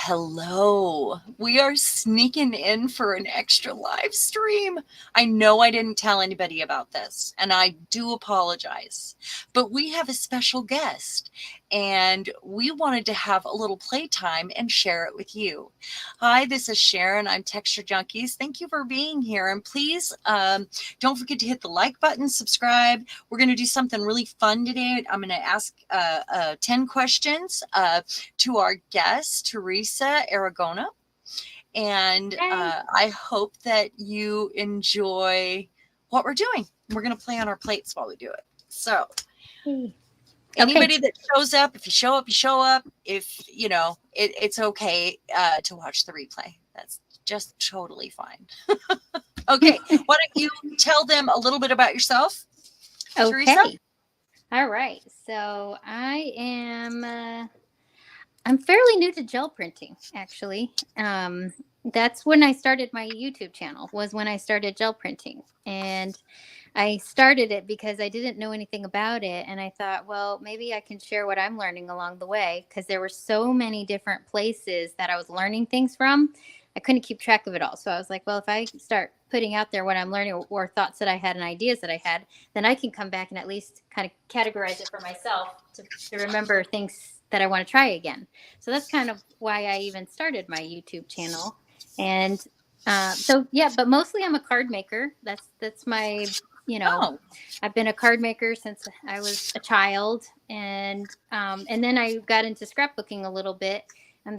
Hello. We are sneaking in for an extra live stream. I know I didn't tell anybody about this, and I do apologize. But we have a special guest, and we wanted to have a little playtime and share it with you. Hi, this is Sharon. I'm TextureJunkies. Thank you for being here. And please don't forget to hit the like button, subscribe. We're going to do something really fun today. I'm going to ask 10 questions to our guest, Therese Aragona. And I hope that you enjoy what we're doing. We're going to play on our plates while we do it. So anybody that shows up, if you show up, you show up. If, you know, it's okay to watch the replay. That's just totally fine. Okay. Why don't you tell them a little bit about yourself, Teresa? All right. So I am... I'm fairly new to gel printing, actually. That's when I started my YouTube channel, was when I started gel printing. And I started it because I didn't know anything about it. And I thought, well, maybe I can share what I'm learning along the way, because there were so many different places that I was learning things from. I couldn't keep track of it all. So I was like, well, if I start putting out there what I'm learning, or thoughts that I had and ideas that I had, then I can come back and at least kind of categorize it for myself to remember things that I want to try again. So that's kind of why I even started my YouTube channel. And so, yeah, but mostly I'm a card maker. That's my, you know, I've been a card maker since I was a child. And then I got into scrapbooking a little bit. And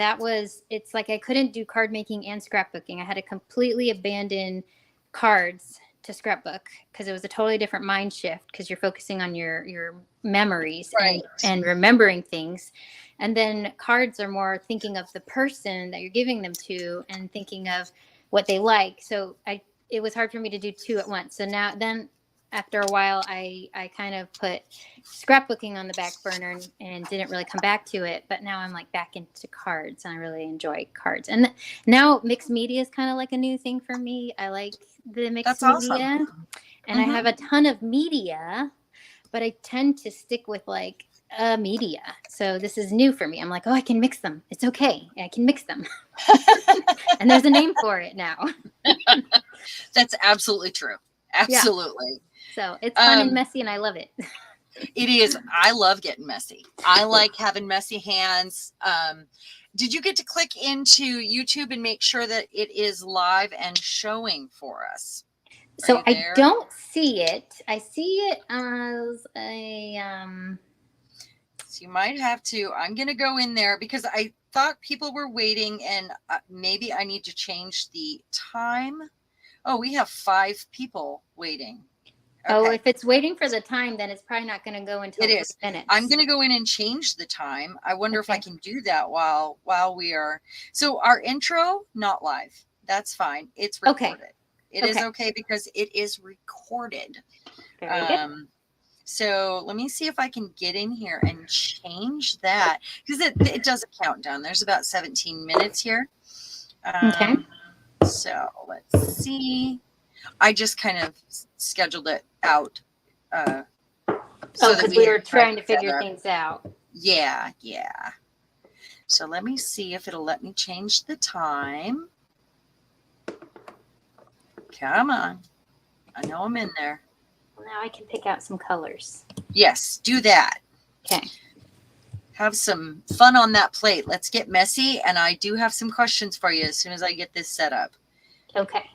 it's like I couldn't do card making and scrapbooking. I had to completely abandon cards to scrapbook because it was a totally different mind shift, because you're focusing on your memories and remembering things. And then cards are more thinking of the person that you're giving them to and thinking of what they like. So it was hard for me to do two at once. So then after a while, I kind of put scrapbooking on the back burner and didn't really come back to it. But now I'm like back into cards, and I really enjoy cards. And now mixed media is kind of like a new thing for me. I like the mixed media. Awesome. And I have a ton of media, but I tend to stick with like media. So this is new for me. I'm like, oh, I can mix them. It's okay. I can mix them. And there's a name for it now. That's absolutely true. Absolutely. Yeah. So it's fun and messy, and I love it. It is. I love getting messy. I like having messy hands. Did you get to click into YouTube and make sure that it is live and showing for us? So I don't see it. I see it as a... So you might have to... I'm going to go in there because I thought people were waiting, and maybe I need to change the time. Oh, we have 5 people waiting. Okay. Oh, if it's waiting for the time, then it's probably not going to go until 2 minutes. I'm going to go in and change the time. I wonder if I can do that while we are. So our intro, not live. That's fine. It's recorded. Okay. It is okay because it is recorded. Very good. So let me see if I can get in here and change that, because it does a countdown. There's about 17 minutes here. Okay. So let's see. I just kind of scheduled it out. So because we were trying to figure things out. Yeah. So let me see if it'll let me change the time. Come on. I know I'm in there. Well, now I can pick out some colors. Yes, do that. Okay. Have some fun on that plate. Let's get messy. And I do have some questions for you as soon as I get this set up. Okay.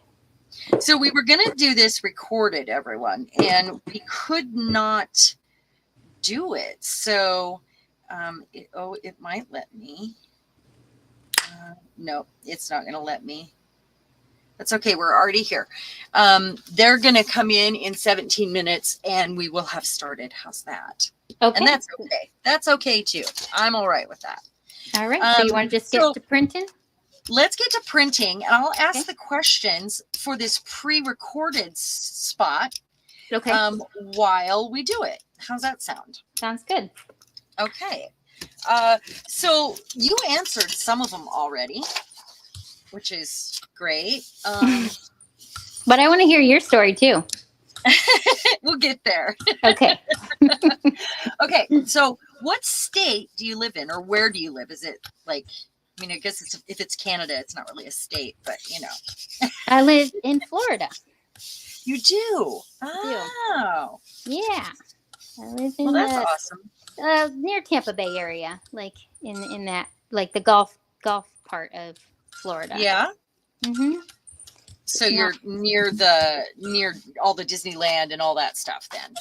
So we were going to do this recorded, everyone, and we could not do it. So, it might let me. No, it's not going to let me. That's okay. We're already here. They're going to come in 17 minutes, and we will have started. How's that? Okay. And that's okay. That's okay, too. I'm all right with that. All right. So you want to just get to printing? Let's get to printing, and I'll ask the questions for this pre-recorded spot while we do it. How's that sound? Sounds good. Okay. So you answered some of them already, which is great. But I want to hear your story, too. We'll get there. Okay. Okay. So what state do you live in, or where do you live? Is it like... I mean, I guess if it's Canada, it's not really a state, but you know. I live in Florida. You do? I do. Oh. Yeah. I live Well, in that's the awesome. near Tampa Bay area, like in that like the golf part of Florida. Yeah. Mm-hmm. So Not. you're near all the Disneyland and all that stuff then.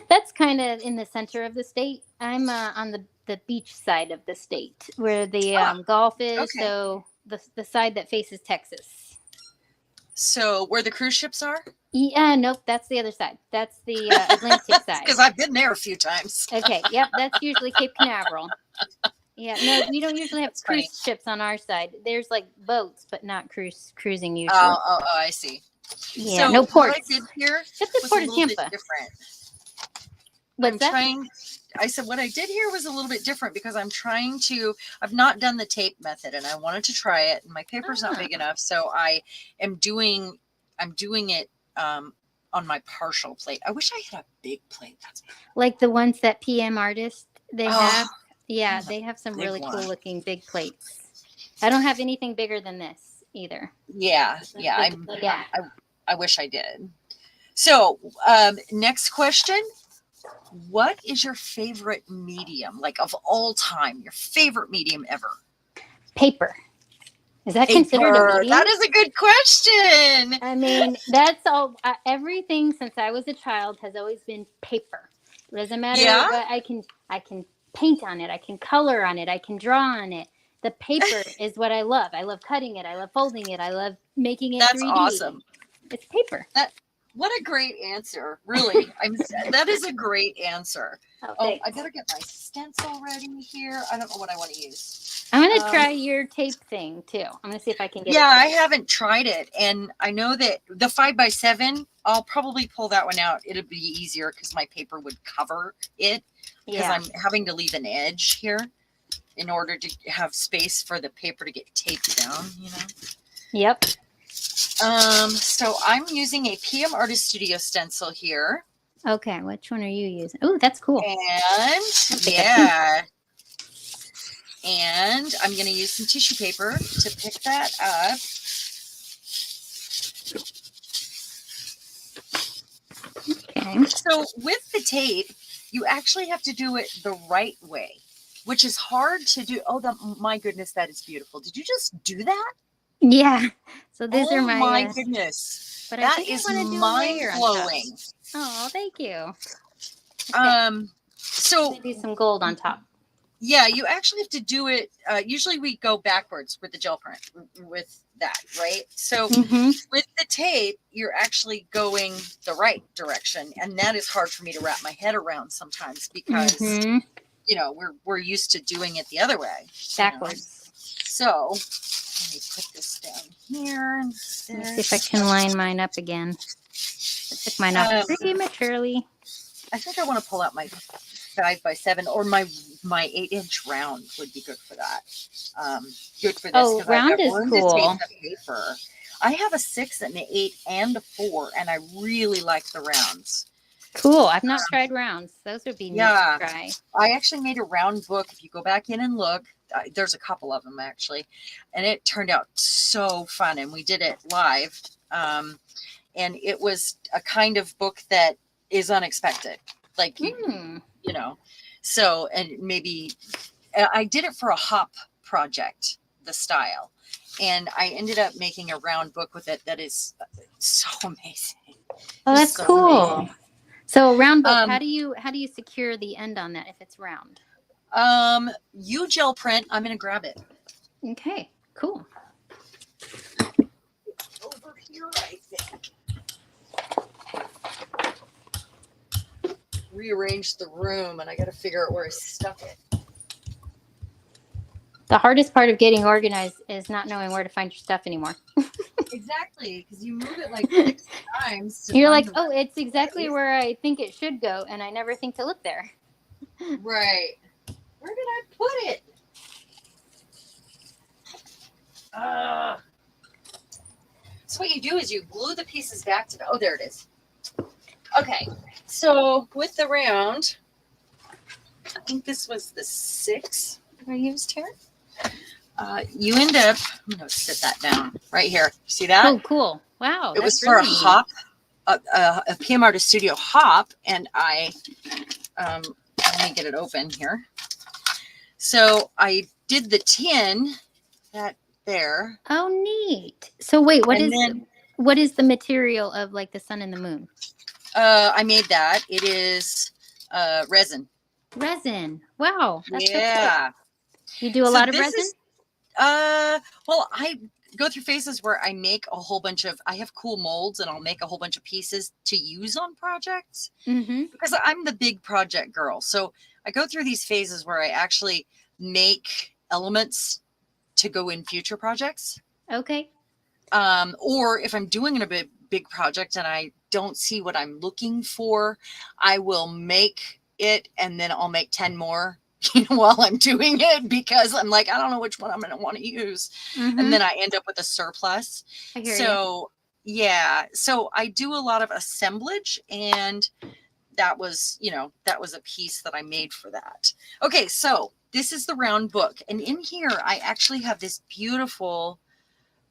That's kind of in the center of the state. I'm on the beach side of the state where the Ah, golf is. okay. So the side that faces Texas. So where the cruise ships are? Yeah, nope, that's the other side. That's the Atlantic side. Because I've been there a few times. Okay, yep, that's usually Cape Canaveral. Yeah, no, we don't usually have That's cruise funny. ships on our side. There's like boats, but not cruising usually. Oh, I see. Yeah, So no what ports. I did here Except the was a Port of little bit Tampa. different. What's that? I said what I did here was a little bit different because I've not done the tape method and I wanted to try it, and my paper's not big enough, so I'm doing it on my partial plate. I wish I had a big plate. That's Like the ones that PM artists they have. Yeah, I they have some big really one. cool looking big plates. I don't have anything bigger than this either. Yeah. Yeah. I wish I did. So, next question. What is your favorite medium, like of all time? Your favorite medium ever? Paper. Is that considered a medium? That is a good question. I mean, that's all. Everything since I was a child has always been paper. It doesn't matter what I can paint on it. I can color on it. I can draw on it. The paper is what I love. I love cutting it. I love folding it. I love making it 3D. That's awesome. It's paper. What a great answer. Really. That is a great answer. Oh, I better get my stencil ready here. I don't know what I want to use. I'm going to try your tape thing too. I'm going to see if I can get it. Yeah, I haven't tried it. And I know that the 5x7, I'll probably pull that one out. It'll be easier because my paper would cover it. Because I'm having to leave an edge here in order to have space for the paper to get taped down, you know? Yep. So I'm using a PM Artist Studio stencil here. Okay, which one are you using? Oh, that's cool. And yeah. And I'm going to use some tissue paper to pick that up. Okay. So with the tape, you actually have to do it the right way, which is hard to do. Oh, my goodness, that is beautiful. Did you just do that? Yeah. So these are my goodness. But that is mind-blowing. Oh, thank you. So maybe some gold on top. Yeah, you actually have to do it. Usually we go backwards with the gel print with that, right? So with the tape, you're actually going the right direction. And that is hard for me to wrap my head around sometimes because, you know, we're used to doing it the other way. Backwards. So let me put this down here. Let me see if I can line mine up again. I took mine off prematurely. I think I want to pull out my 5x7 or my 8-inch round would be good for that. Good for this. Oh, round is cool. Paper. I have a 6 and an 8 and a 4, and I really like the rounds. Cool. I've not tried rounds. Those would be neat to try. I actually made a round book. If you go back in and look, there's a couple of them actually, and it turned out so fun. And we did it live, and it was a kind of book that is unexpected. Like you know, so, and maybe I did it for a hop project, the style, and I ended up making a round book with it that is so amazing. Oh, that's so cool. Amazing. So round book, how do you secure the end on that if it's round? You gel print. I'm going to grab it. Okay, cool. Over here, I think. Rearranged the room and I got to figure out where I stuck it. The hardest part of getting organized is not knowing where to find your stuff anymore. Exactly, because you move it like 6 times. You're like, oh, it's exactly where I think it should go, and I never think to look there. Right. Where did I put it? So what you do is you glue the pieces back to the, oh, there it is. Okay, so with the round, I think this was the 6 I used here. you end up, I'm going to sit that down right here. See that? Oh, cool. Wow. It was That's for really a neat. hop, a PM Artist Studio hop. And let me get it open here. So I did the tin that there. Oh, neat. So wait, what is the material of like the sun and the moon? I made that. It is resin. Resin. Wow. That's so Yeah. cool. You do a lot of resin? Well, I go through phases where I make a whole bunch of, I have cool molds and I'll make a whole bunch of pieces to use on projects because I'm the big project girl. So I go through these phases where I actually make elements to go in future projects. Okay. Or if I'm doing a big project and I don't see what I'm looking for, I will make it and then I'll make 10 more while I'm doing it because I'm like, I don't know which one I'm going to want to use. And then I end up with a surplus. I hear So yeah, so I do a lot of assemblage and that was a piece that I made for that. Okay. So this is the round book. And in here, I actually have this beautiful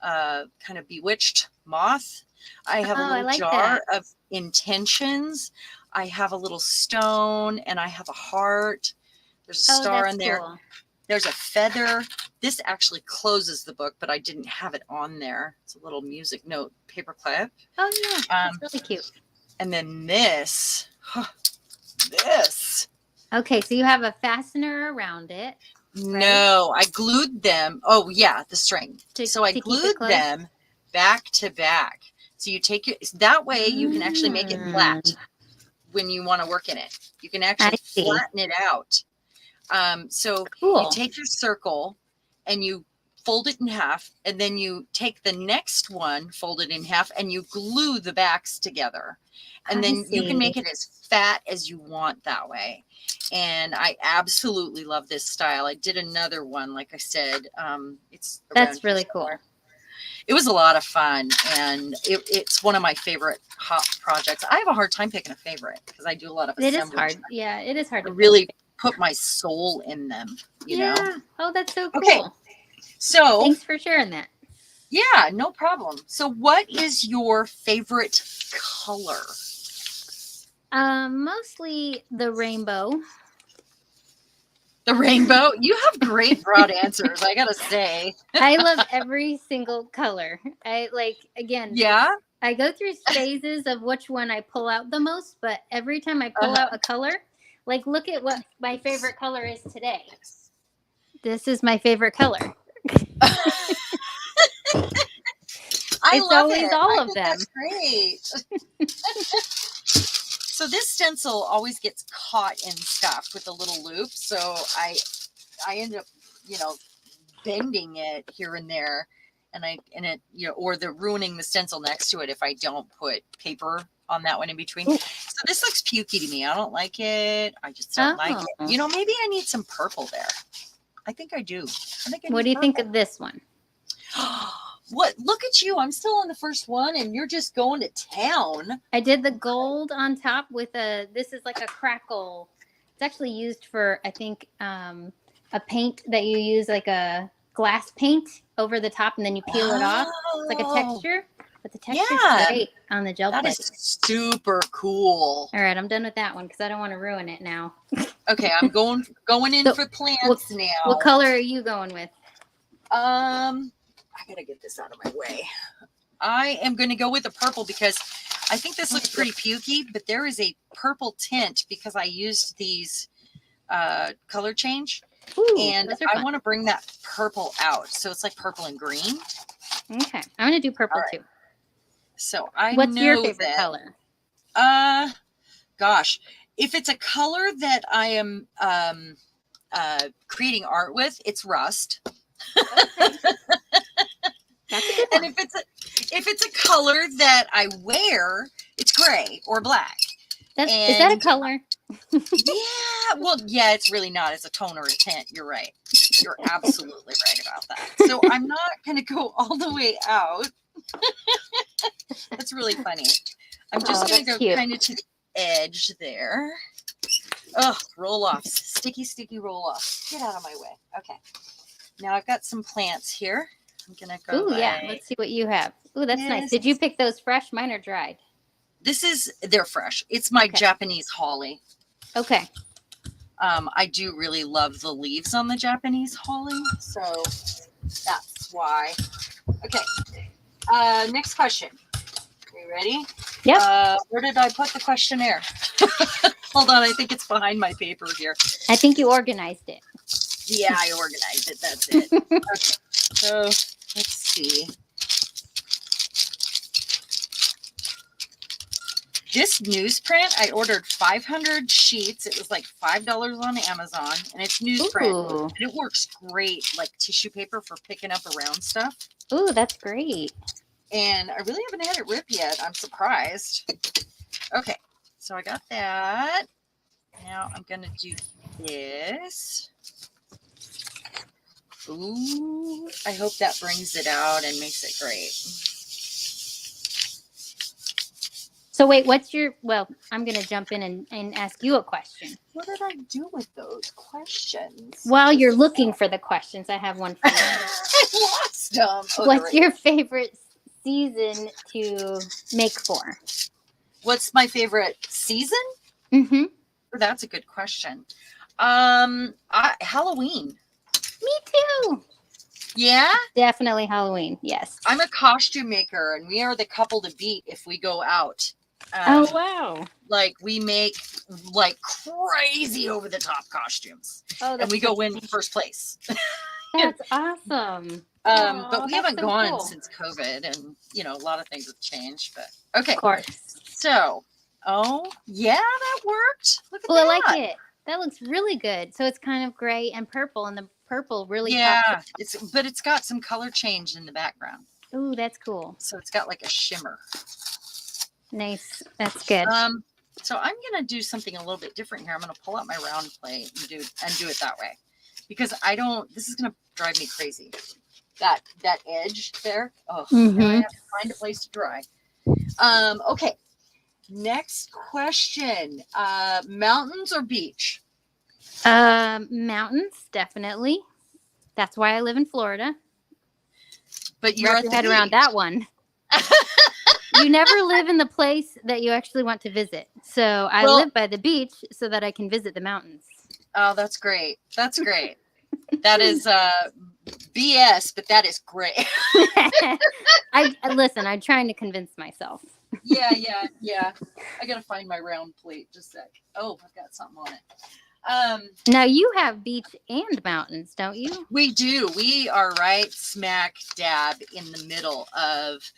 kind of bewitched moth. I have a little jar of intentions. I have a little stone and I have a heart. There's a star in there. Cool. There's a feather. This actually closes the book, but I didn't have it on there. It's a little music note paper clip. Oh yeah, that's really cute. And then this. Okay, so you have a fastener around it. Right? No, I glued them. Oh yeah, the string. So I glued them back to back. So you take it that way you can actually make it flat when you want to work in it. You can actually flatten it out. So cool. You take your circle and you fold it in half, and then you take the next one, fold it in half, and you glue the backs together. And then you can make it as fat as you want that way. And I absolutely love this style. I did another one, like I said. That's really cool. It was a lot of fun, and it's one of my favorite hop projects. I have a hard time picking a favorite because I do a lot of assemblage. It is hard. Yeah, it is hard to really put my soul in them, you know? Oh, that's so cool. Okay. So thanks for sharing that. Yeah, no problem. So what is your favorite color? Mostly the rainbow. The rainbow? You have great broad answers, I gotta say. I love every single color. Yeah. I go through phases of which one I pull out the most, but every time I pull out a color, like look at what my favorite color is today. This is my favorite color. It's always all of them. That's great. So this stencil always gets caught in stuff with a little loop. So I end up, bending it here and there, or the ruining the stencil next to it if I don't put paper on that one in between. Ooh. So this looks pukey to me. I don't like it. I just don't like it. Maybe I need some purple there. I think I do. What do you think of this one? What? Look at you. I'm still on the first one and you're just going to town. I did the gold on top with this is like a crackle. It's actually used for, I think, a paint that you use, like a glass paint over the top and then you peel it off. It's like a texture. But the texture's great on the gel plate. That is super cool. All right, I'm done with that one because I don't want to ruin it now. Okay, I'm going in for plants now. What color are you going with? I gotta get this out of my way. I am going to go with a purple because I think this looks pretty pukey, but there is a purple tint because I used these color change. Ooh, and I want to bring that purple out. So it's like purple and green. Okay. I'm going to do purple too. So What's your favorite color? Gosh, if it's a color that I am creating art with, it's rust. Okay. That's a good one. And if it's a color that I wear, it's gray or black. Is that a color? Yeah, it's really not. It's a tone or a tint. You're right. You're absolutely right about that. So I'm not going to go all the way out. That's really funny. I'm just going to go kind of to the edge there. Oh, roll offs. Sticky roll offs. Get out of my way. Okay. Now I've got some plants here. I'm gonna go Ooh, yeah. like Let's see what you have. Ooh, that's nice. Did you this. pick those fresh? Mine are dried. They're fresh. It's my Okay. Japanese holly. Okay. I do really love the leaves on the Japanese holly, so that's why. Okay. Next question. Are you ready? Yep. Where did I put the questionnaire? Hold on, I think it's behind my paper here. I think you organized it. Yeah, I organized it. That's it. Okay. So let's see. This newsprint, I ordered 500 sheets. It was like $5 on Amazon, and it's newsprint. Ooh. And it works great, like tissue paper for picking up around stuff. Ooh, that's great. And I really haven't had it rip yet. I'm surprised. Okay, so I got that. Now I'm going to do this. Ooh, I hope that brings it out and makes it great. So wait, well, I'm going to jump in and ask you a question. What did I do with those questions? While you're looking for the questions, I have one for you. I lost them. Oh, What's your favorite season to make for? What's my favorite season? Mm-hmm. That's a good question. Halloween. Me too. Yeah? Definitely Halloween. Yes. I'm a costume maker, and we are the couple to beat if we go out. Oh, wow. Like, we make like crazy over the top costumes. Oh, and we go win first place. That's awesome. But we haven't so gone cool. since COVID, and a lot of things have changed. But okay. Of course. So, oh yeah, that worked. Look at Well, that. I like it. That looks really good. So it's kind of gray and purple, and the purple really pops. But it's got some color change in the background. Ooh, that's cool. So it's got like a shimmer. Nice. That's good. So I'm gonna do something a little bit different here. I'm gonna pull out my round plate and do it that way, because this is gonna drive me crazy. That edge there. Oh, now I have to find a place to dry. Okay. Next question. Mountains or beach? Mountains, definitely. That's why I live in Florida. But you're wrap your head around that one. You never live in the place that you actually want to visit. So I live by the beach so that I can visit the mountains. Oh, that's great. That's great. That is BS, but that is great. Listen, I'm trying to convince myself. Yeah. I gotta find my round plate. Just a sec. Oh, I've got something on it. Now you have beach and mountains, don't you? We do. We are right smack dab in the middle of.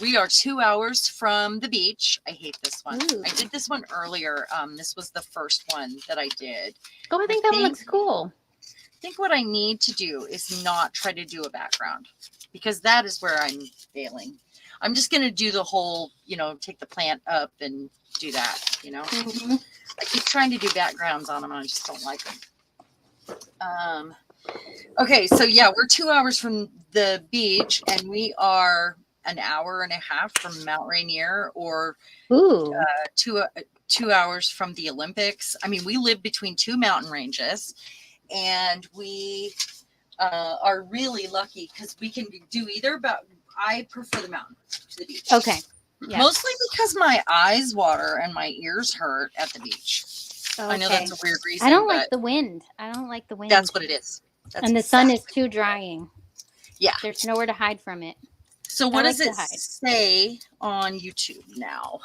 We are 2 hours from the beach. I hate this one. Ooh. I did this one earlier. This was the first one that I did. Oh, I think that one looks cool. I think what I need to do is not try to do a background, because that is where I'm failing. I'm just going to do the whole, take the plant up and do that, Mm-hmm. I keep trying to do backgrounds on them, and I just don't like them. Okay, so yeah, we're 2 hours from the beach, and we are an hour and a half from Mount Rainier, or 2 hours from the Olympics. I mean, we live between two mountain ranges, and we are really lucky because we can do either, but I prefer the mountain to the beach. Okay. Yeah. Mostly because my eyes water and my ears hurt at the beach. Okay. I know that's a weird reason. I don't like the wind. That's what it is. And the sun is too drying. Yeah. There's nowhere to hide from it. So what does it say on YouTube now?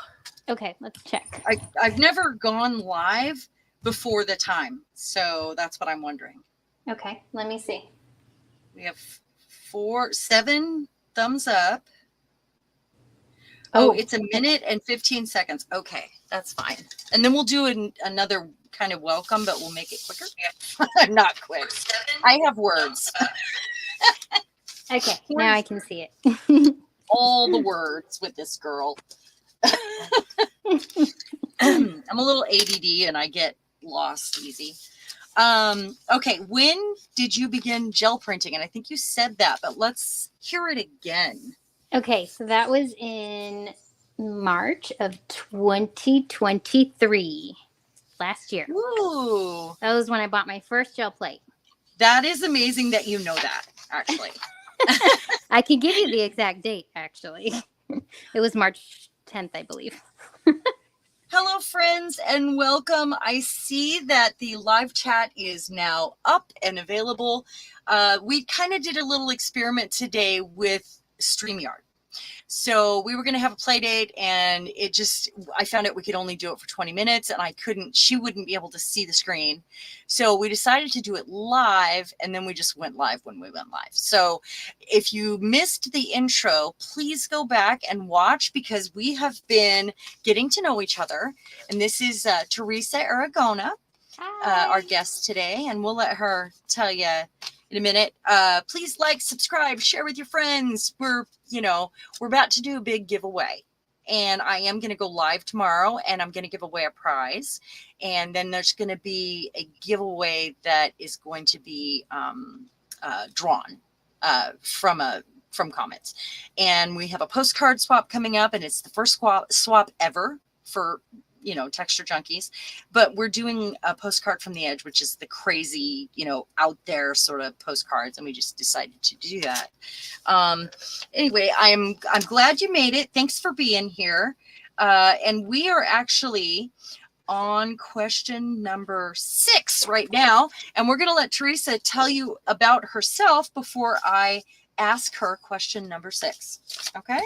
Okay, let's check. I've never gone live before the time, so that's what I'm wondering. Okay, let me see. We have 7 thumbs up. Oh, it's 1 minute and 15 seconds. Okay, that's fine. And then we'll do another kind of welcome, but we'll make it quicker. I'm not quick. I have words. Okay, now I can see it. All the words with this girl. I'm a little ADD and I get lost easy. Okay, when did you begin gel printing? And I think you said that, but let's hear it again. Okay, so that was in March of 2023, last year. Ooh. That was when I bought my first gel plate. That is amazing that you know that, actually. I can give you the exact date, actually. It was March 10th, I believe. Hello, friends, and welcome. I see that the live chat is now up and available. We kind of did a little experiment today with StreamYard. So we were going to have a play date, and I found out we could only do it for 20 minutes, and she wouldn't be able to see the screen. So we decided to do it live, and then we just went live when we went live. So if you missed the intro, please go back and watch, because we have been getting to know each other. And this is Therese Aragona, our guest today, and we'll let her tell you in a minute. Please like, subscribe, share with your friends. We're about to do a big giveaway, and I am going to go live tomorrow, and I'm going to give away a prize. And then there's going to be a giveaway that is going to be drawn from comments. And we have a postcard swap coming up, and it's the first swap ever for TextureJunkies. But we're doing a postcard from the edge, which is the crazy, out there sort of postcards, and we just decided to do that. Anyway, I'm glad you made it. Thanks for being here. And we are actually on question number 6 right now, and we're going to let Teresa tell you about herself before I ask her question number 6. Okay.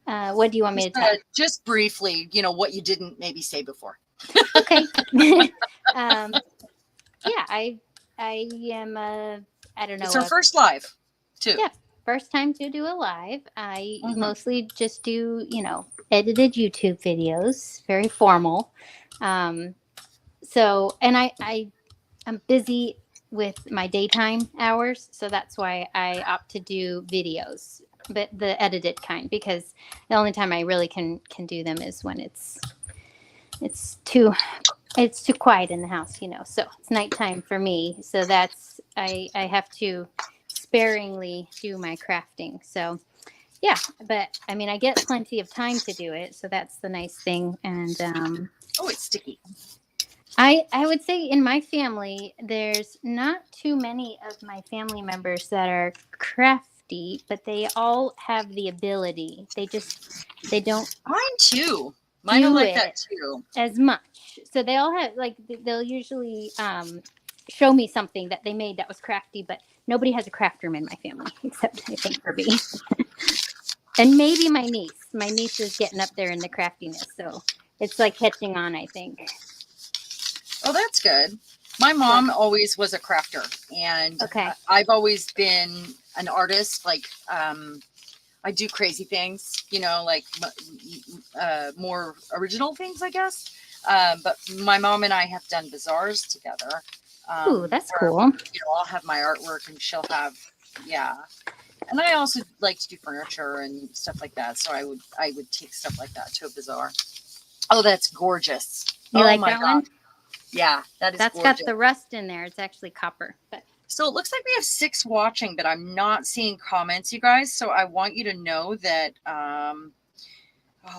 What do you want me to tell? Just briefly, what you didn't maybe say before. Okay. Yeah, I am, I don't know. It's her first live, too. Yeah, first time to do a live. I mostly just do, edited YouTube videos, very formal. So, and I'm busy with my daytime hours, so that's why I opt to do videos, but the edited kind, because the only time I really can do them is when it's too quiet in the house, so it's nighttime for me. So that's, I have to sparingly do my crafting. So yeah, but I mean, I get plenty of time to do it, so that's the nice thing. And oh, it's sticky. I would say in my family, there's not too many of my family members that are crafty, but they all have the ability. They don't. Mine too. Mine are like that too. As much. So they all have, like, they'll usually show me something that they made that was crafty, but nobody has a craft room in my family except, I think, for me. And maybe my niece. My niece is getting up there in the craftiness, so it's like catching on, I think. Oh, that's good. My mom always was a crafter, and I've always been an artist. Like, I do crazy things, like more original things, I guess. But my mom and I have done bazaars together. Ooh, that's cool. I'll have my artwork, and she'll have, And I also like to do furniture and stuff like that. So I would take stuff like that to a bazaar. Oh, that's gorgeous. You like that one? Yeah, that's gorgeous. Got the rust in there. It's actually copper. But so it looks like we have 6 watching, but I'm not seeing comments, you guys. So I want you to know that.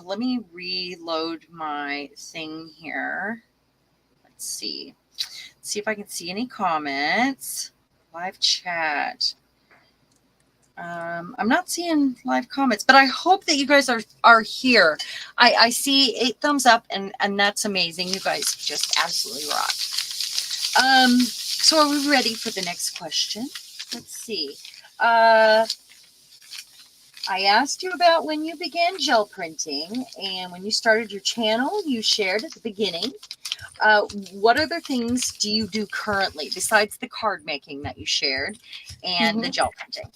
Let me reload my thing here. Let's see if I can see any comments. Live chat. I'm not seeing live comments, but I hope that you guys are here. I see 8 thumbs up, and that's amazing. You guys just absolutely rock. So are we ready for the next question? Let's see. I asked you about when you began gel printing, and when you started your channel, you shared at the beginning. What other things do you do currently besides the card making that you shared and the gel printing?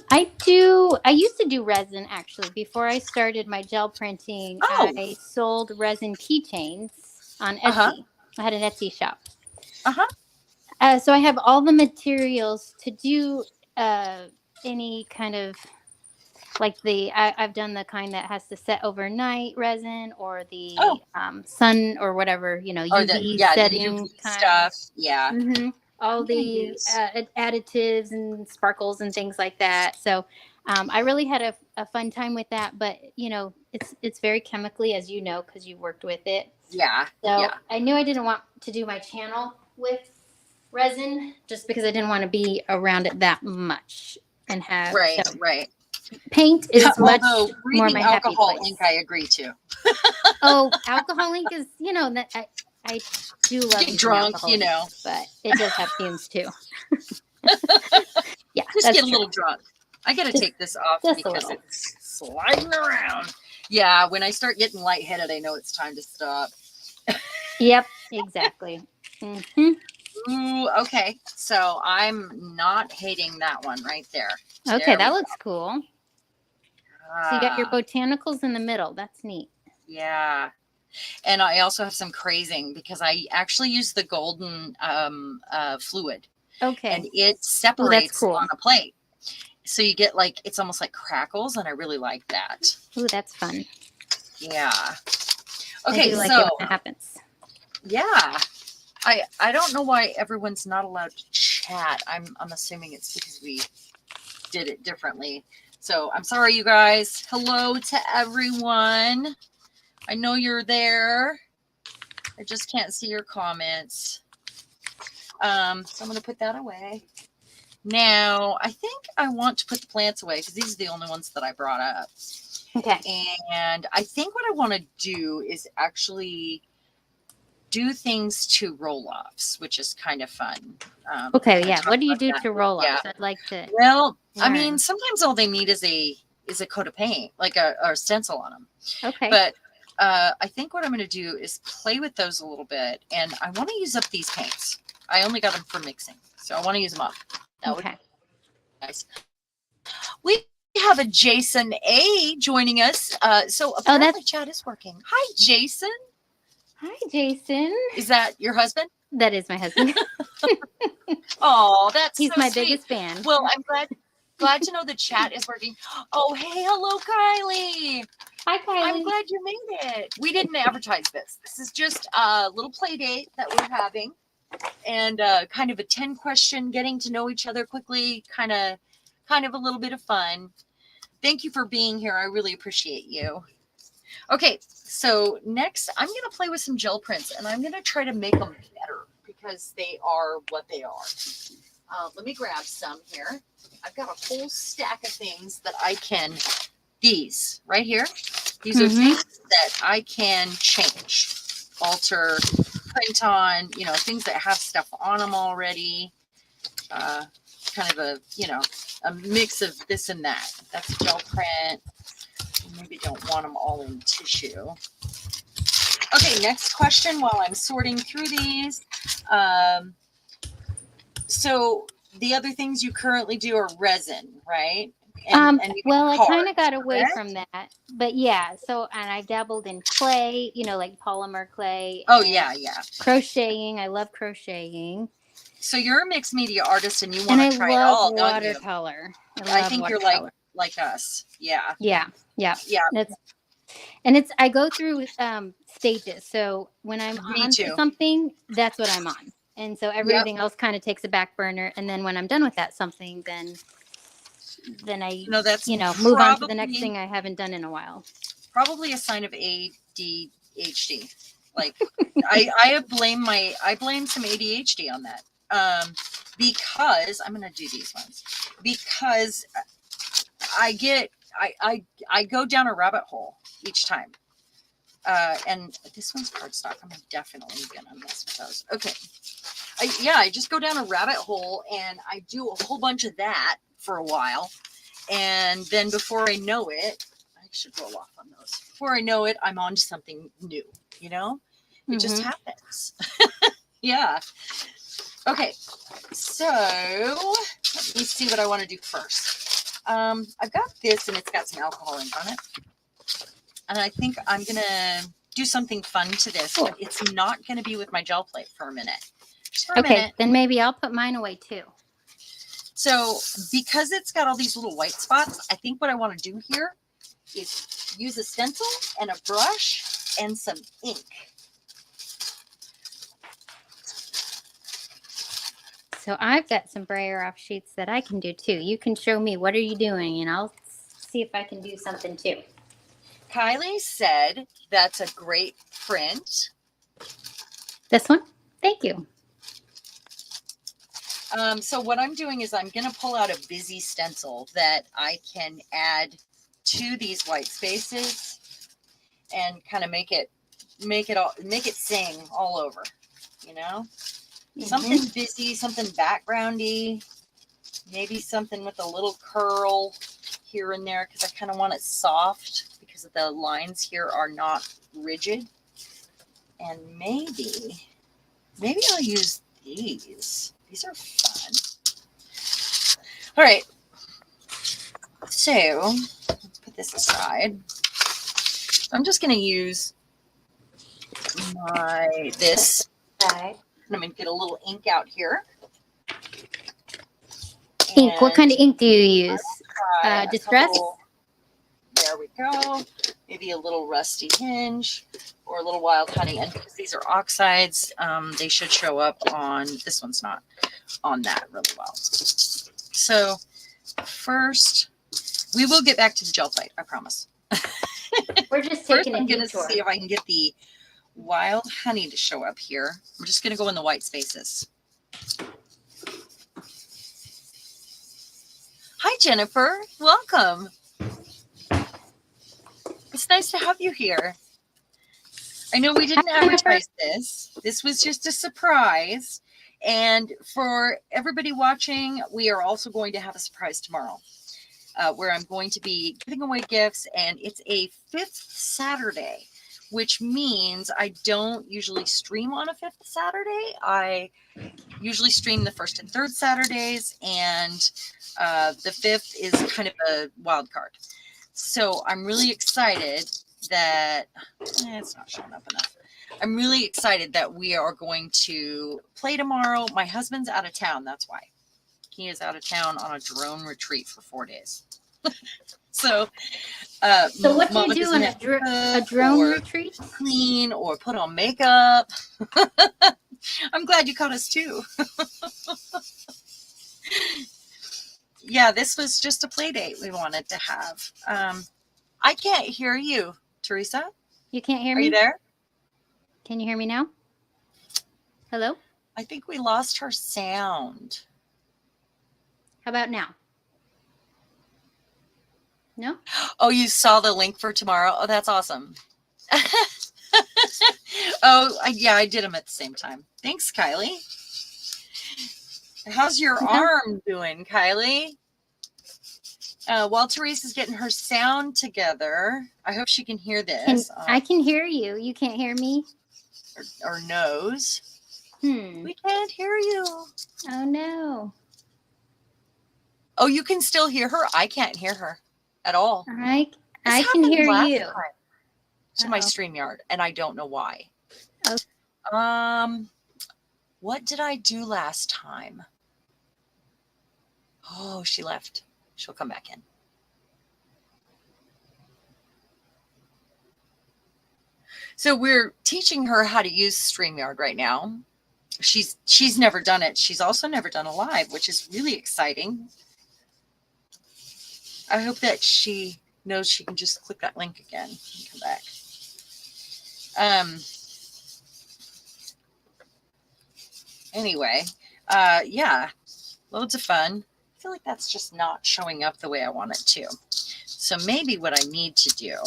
I used to do resin, actually. Before I started my gel printing, I sold resin keychains on Etsy. I had an Etsy shop. So I have all the materials to do any kind of, like I've done the kind that has to set overnight resin, or the sun or whatever, UV setting the UV kind stuff. Yeah. All the additives and sparkles and things like that. So I really had a fun time with that. But, it's very chemically, as you know, because you worked with it. Yeah. So I knew I didn't want to do my channel with resin just because I didn't want to be around it that much and have Right, right. paint is much Although more breathing my happy alcohol place. ink, I agree to. Oh, alcohol ink is, that I do love Get using drunk, alcohol ink, but it does have fumes too. Yeah, just that's get a true. little drunk. I got to take this off because it's sliding around. Yeah, when I start getting lightheaded, I know it's time to stop. Yep, exactly. Mm-hmm. Ooh, okay. So I'm not hating that one right there. Okay, that looks cool. So you got your Ah, botanicals in the middle. That's neat. yeah. And I also have some crazing because I actually use the golden fluid. Okay. And it separates on a plate. So you get like, it's almost like crackles, and I really like that. Ooh, that's fun. Yeah. Okay, I do like it when it happens. Yeah. I don't know why everyone's not allowed to chat. I'm assuming it's because we did it differently. So I'm sorry, you guys. Hello to everyone. I know you're there. I just can't see your comments. So I'm going to put that away. Now, I think I want to put the plants away because these are the only ones that I brought up. Okay. And I think what I want to do is actually do things to roll-offs, which is kind of fun. Okay, yeah. What do you do to roll-offs? I'd like to. Well, learn. I mean, sometimes all they need is a coat of paint, like a stencil on them. Okay. But I think what I'm going to do is play with those a little bit, and I want to use up these paints. I only got them for mixing, so I want to use them up. That would be nice. We have a Jason A joining us. So apparently chat is working. Hi, Jason. Hi, Jason. Is that your husband? That is my husband. Oh, that's He's so my sweet. biggest fan. Well, I'm glad to know the chat is working. Oh, hey, hello, Kylie. Hi, Kylie. I'm glad you made it. We didn't advertise this. This is just a little play date that we're having, and kind of a 10-question getting to know each other quickly, kind of a little bit of fun. Thank you for being here. I really appreciate you. Okay, so next I'm going to play with some gel prints, and I'm going to try to make them better because they are what they are. Let me grab some here. I've got a whole stack of things that I can, these right here, these are things that I can change, alter, print on, things that have stuff on them already. Kind of a mix of this and that. That's a gel print. Maybe don't want them all in tissue. Okay, next question while I'm sorting through these. So the other things you currently do are resin, right? And well, I kind of got away from that, but yeah. So, and I dabbled in clay, like polymer clay. Oh yeah. Crocheting. I love crocheting. So you're a mixed media artist, and you want to try it all, don't you? Watercolor. I think you're like us. Yeah. I go through stages. So when I'm on to something, that's what I'm on. And so everything else kind of takes a back burner. And then when I'm done with that something, then I, move on to the next thing I haven't done in a while. Probably a sign of ADHD. Like I blame some ADHD on that. Because I'm going to do these ones because I go down a rabbit hole each time. And this one's cardstock. I'm definitely gonna mess with those. Okay. I just go down a rabbit hole and I do a whole bunch of that for a while. And then before I know it, I should roll off on those. Before I know it, I'm on to something new, It just happens. Yeah. Okay. So let me see what I want to do first. I've got this and it's got some alcohol ink on it. And I think I'm going to do something fun to this, but it's not going to be with my gel plate for a minute. Just for a minute. Then maybe I'll put mine away too. So because it's got all these little white spots, I think what I want to do here is use a stencil and a brush and some ink. So I've got some brayer off sheets that I can do too. You can show me what are you doing and I'll see if I can do something too. Kylie said that's a great print. This one? Thank you. So what I'm doing is I'm going to pull out a busy stencil that I can add to these white spaces and kind of make it sing all over, you know, something busy, something backgroundy, maybe something with a little curl here and there, because I kind of want it soft because the lines here are not rigid. And maybe I'll use these. These are fun. All right. So let's put this aside. I'm just going to use this. I'm going to get a little ink out here. Ink. What kind of ink do you use? Distress? There we go. Maybe a little rusty hinge or a little wild honey. And because these are oxides, they should show up on, this one's not on that really well. So first, we will get back to the gel fight, I promise. We're just taking I'm going to see if I can get the wild honey to show up here. I'm just going to go in the white spaces. Hi, Jennifer. Welcome. It's nice to have you here. I know we didn't advertise this. This was just a surprise. And for everybody watching, we are also going to have a surprise tomorrow where I'm going to be giving away gifts. And it's a 5th Saturday, which means I don't usually stream on a 5th Saturday. I usually stream the 1st and 3rd Saturdays. And the 5th is kind of a wild card. So I'm really excited that it's not showing up enough. I'm really excited that we are going to play tomorrow. My husband's out of town. That's why he is out of town on a drone retreat for 4 days. So what do you do on a drone retreat? Clean or put on makeup. I'm glad you caught us too. Yeah, this was just a play date we wanted to have. I can't hear you, Teresa. You can't hear me? Are you there? Can you hear me now? Hello? I think we lost her sound. How about now? No? Oh, you saw the link for tomorrow? Oh, that's awesome. Oh, yeah, I did them at the same time. Thanks, Kylie. How's your arm doing, Kylie? While Therese is getting her sound together, I hope she can hear this. I can hear you. You can't hear me? Or knows. We can't hear you. Oh, no. Oh, you can still hear her? I can't hear her at all. I can hear you. To my StreamYard, and I don't know why. Okay. What did I do last time? Oh, she left. She'll come back in. So we're teaching her how to use StreamYard right now. She's never done it. She's also never done a live, which is really exciting. I hope that she knows she can just click that link again and come back. Anyway, yeah, loads of fun. I feel like that's just not showing up the way I want it to. So maybe what I need to do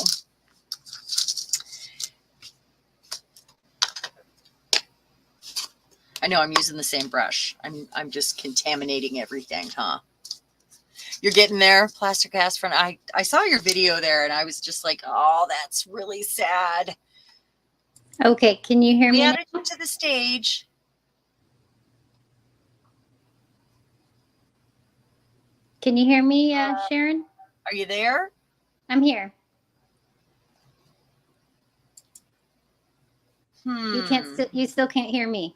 I know I'm using the same brush. I'm just contaminating everything, huh? You're getting there, Plaster Cast Friend. I saw your video there and I was just like, oh, that's really sad. Okay, can you hear me? We added you to the stage. Can you hear me, Sharon? Are you there? I'm here. You still can't hear me.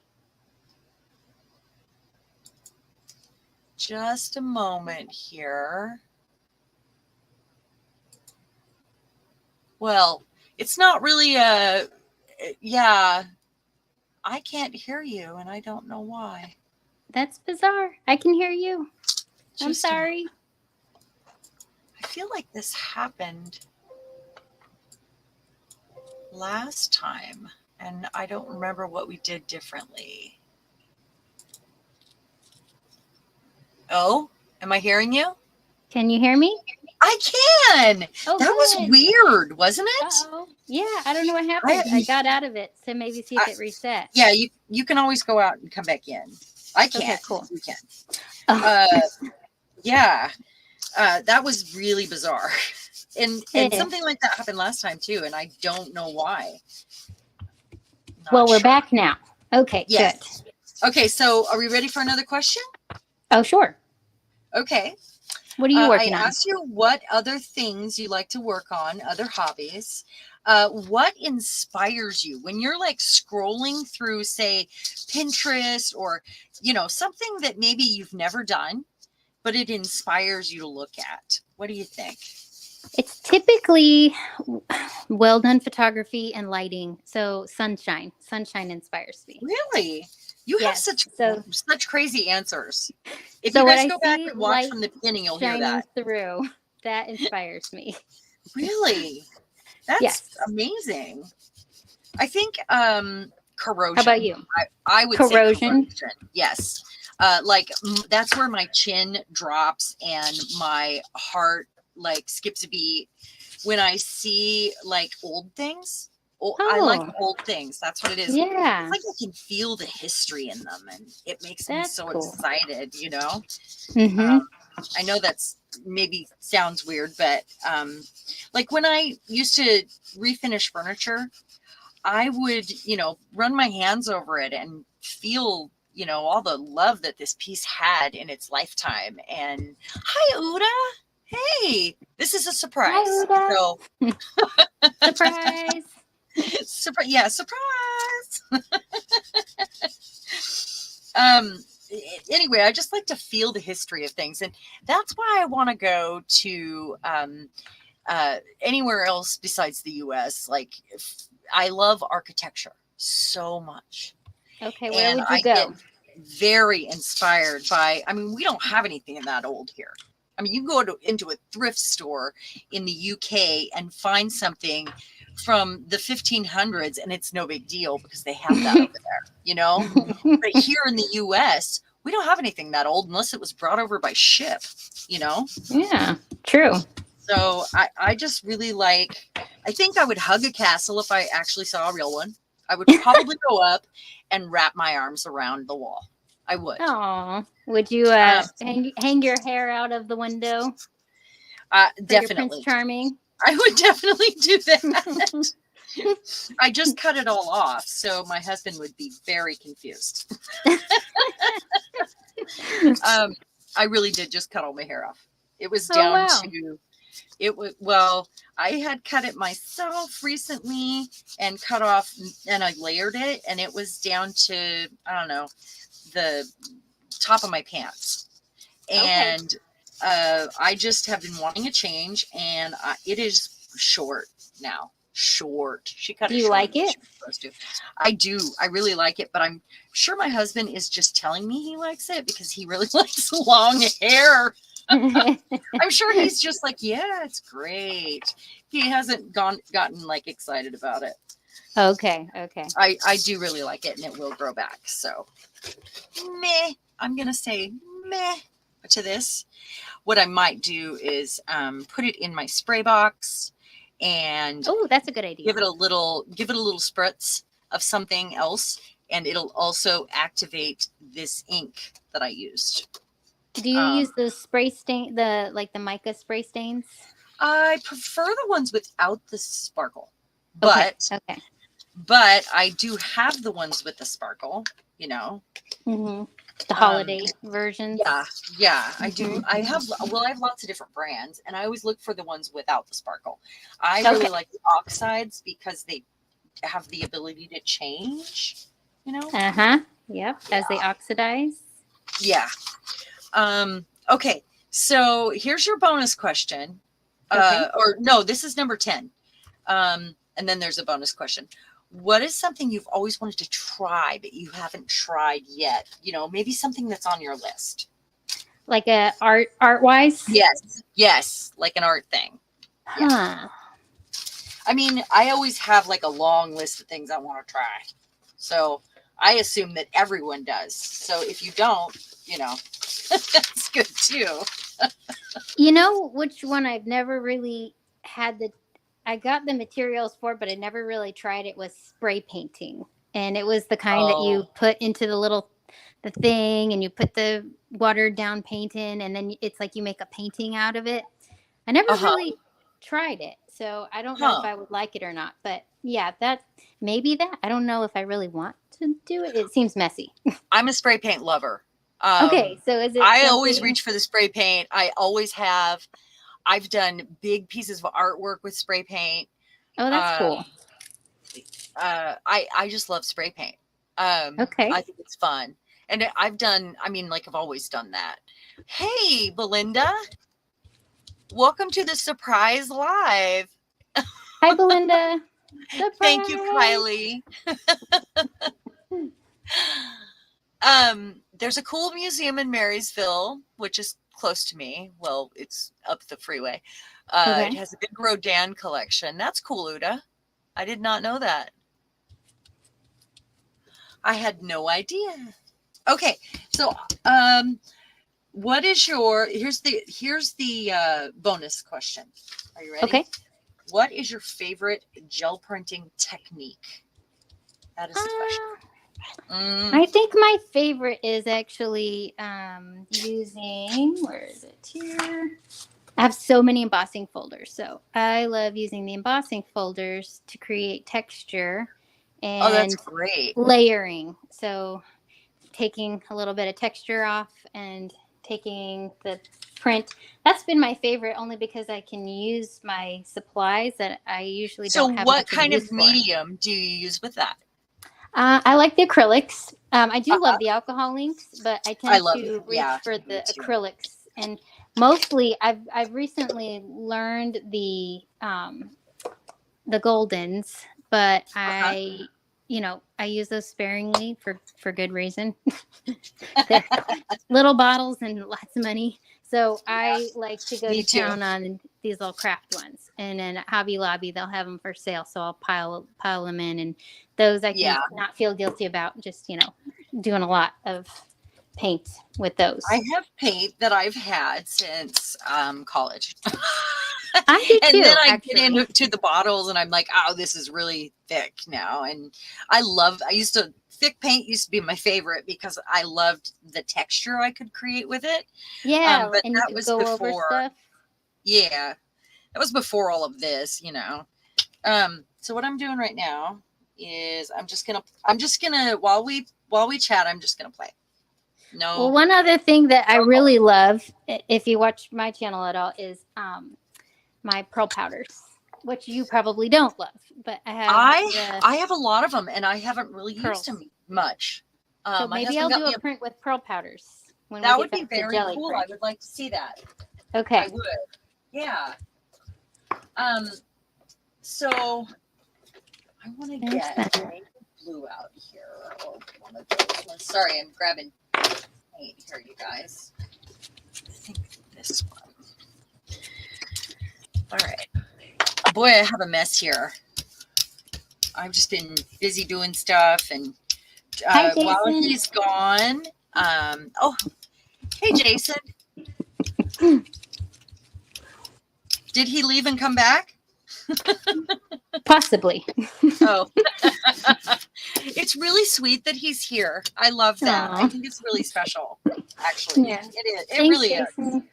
Just a moment here. Well, it's not really yeah, I can't hear you and I don't know why. That's bizarre. I can hear you. I'm sorry. I feel like this happened last time and I don't remember what we did differently. Oh, am I hearing you? Can you hear me? I can. Oh, That was good. weird, wasn't it? Uh-oh. Yeah, I don't know what I, happened. I got out of it to maybe see I if it reset. yeah, you can always go out and come back in. I Okay, can't. cool. You can. Oh, Uh, yeah. That was really bizarre. And eh. something like that happened last time too, and I don't know why. Well, Not we're sure. back now. Okay, good. Yes. Okay, so are we ready for another question? Oh, sure. Okay. What are you I working on? asked you what other things you like to work on, other hobbies. What inspires you when you're like scrolling through, say, Pinterest or, something that maybe you've never done, but it inspires you to look at? What do you think? It's typically well done photography and lighting. So sunshine. Sunshine inspires me. Really? You have Yes. such crazy answers. If you So what guys I go back see and watch light from the beginning, you'll hear shining that. through, that inspires me. Really? That's Yes. amazing. I think How about corrosion. you? I would say Corrosion. corrosion. Yes. That's where my chin drops and my heart like skips a beat when I see like old things. Oh, I like Oh, old things. That's what it is. It's yeah. like I can feel the history in them, and it makes me That's so cool. excited. Mm-hmm. Um, I know that's maybe sounds weird, but like when I used to refinish furniture, I would, run my hands over it and feel, all the love that this piece had in its lifetime. And hi, Uda. Hey, this is a Hi, surprise. Uda. So, Surprise. yeah, surprise. um, anyway, I just like to feel the history of things. And that's why I want to go to anywhere else besides the US. Like, I love architecture so much. Okay, where And would you I get go? very inspired by, we don't have anything that old here. You can go into a thrift store in the UK and find something from the 1500s and it's no big deal because they have that over there. But here in the US, we don't have anything that old unless it was brought over by ship. Yeah, true. So I just really I think I would hug a castle if I actually saw a real one. I would probably go up and wrap my arms around the wall. I would. Oh, would you Um, hang your hair out of the window for your Prince Definitely. Charming? I would definitely do that. I just cut it all off, so my husband would be very confused. I really did just cut all my hair off. It was Oh down wow. to it was well, I had cut it myself recently and cut off and I layered it and it was down to I don't know the top of my pants. Okay. And I just have been wanting a change and it is short now. Short. She cut Do it you shorter like than it? she was supposed to. I do. I really like it, but I'm sure my husband is just telling me he likes it because he really likes long hair. I'm sure he's just like, yeah, it's great. He hasn't gotten like excited about it. Okay. Okay. I do really like it and it will grow back. So meh. I'm gonna say meh to this. What I might do is put it in my spray box and Oh, that's a good idea. give it a little spritz of something else, and it'll also activate this ink that I used. Do you use the spray stain, the mica spray stains? I prefer the ones without the sparkle, Okay. but Okay. I do have the ones with the sparkle. Mm-hmm. The Um, holiday versions. yeah, I do. Mhm. I have lots of different brands, and I always look for the ones without the sparkle. I really Okay. like the oxides because they have the ability to change. Uh-huh. Yep. As they oxidize. Yeah. Okay. So here's your bonus question. Okay. Or no, this is number 10. And then there's a bonus question. What is something you've always wanted to try but you haven't tried yet? Maybe something that's on your list. Like a art wise? Yes, like an art thing. Huh. I always have like a long list of things I want to try. So I assume that everyone does. So if you don't, you know, that's good too. You know which one I've never really had I got the materials for, but I never really tried it, was spray painting. And it was the kind that Oh, you put into the thing, and you put the watered down paint in, and then it's like you make a painting out of it. I never uh-huh, really tried it, so I don't know if huh. I would like it or not. But yeah, that I don't know if I really want to do it. It seems messy. I'm a spray paint lover. Okay, so is it I always something? reach for the spray paint. I always have. I've done big pieces of artwork with spray paint. Oh, that's Um, cool. I just love spray paint. Okay. I think it's fun, and I've done. I mean, like I've always done that. Hey, Belinda, welcome to the surprise live. Hi, Belinda. Thank you, Surprise. Kylie. There's a cool museum in Marysville, which is close to me. Well, it's up the freeway. It Okay. has a big Rodin collection. That's cool, Uda. I did not know that. I had no idea. Okay, so what is your here's the bonus question. Are you ready? Okay. What is your favorite gel printing technique? That is the question. I think my favorite is actually using, where is it here? I have so many embossing folders. So I love using the embossing folders to create texture Oh, that's and great. layering. So taking a little bit of texture off and taking the print. That's been my favorite, only because I can use my supplies that I usually So don't have what much of a kind use of for. medium do you use with that? I like the acrylics. I do Uh-huh. love the alcohol inks, but I I tend love it. to Yeah, reach for me the too. acrylics. And mostly, I've recently learned the Goldens, but Uh-huh. I use those sparingly for good reason. They're little bottles and lots of money. So I like to go to Me too. town on these little craft ones, and then at Hobby Lobby they'll have them for sale. So I'll pile them in, and those I can Yeah. not feel guilty about. Just doing a lot of paint with I those. have paint that I've had since college. I do And then too, I get actually. into the bottles and I'm like, oh, this is really thick now. And thick paint used to be my favorite because I loved the texture I could create with it. Yeah, But and you that could was go over before, stuff. yeah, that was before all of this. So what I'm doing right now is I'm just gonna while we chat, I'm just gonna play. Well, No, one other thing that I no color. really love, if you watch my channel at all, is my pearl powders, which you probably don't love, but I have I the I have a lot of them and I haven't really used pearls. them much. So My maybe husband I'll got do a me a print with pearl powders when we that get would be back to very jelly cool. I print. would like to see that. I Okay. would. Yeah. Um so I want to There's get that. maybe blue out here or one of those ones. Sorry, I'm grabbing paint here, you guys. I think this one. All right. Boy, I have a mess here. I've just been busy doing stuff, and Hi, while Jason. he's gone, oh, hey, Jason, did he leave and come back? Possibly. Oh, it's really sweet that he's here. I love that. I Aw. think it's really special. Actually, Yeah. it is. It Thanks, really is. Jason.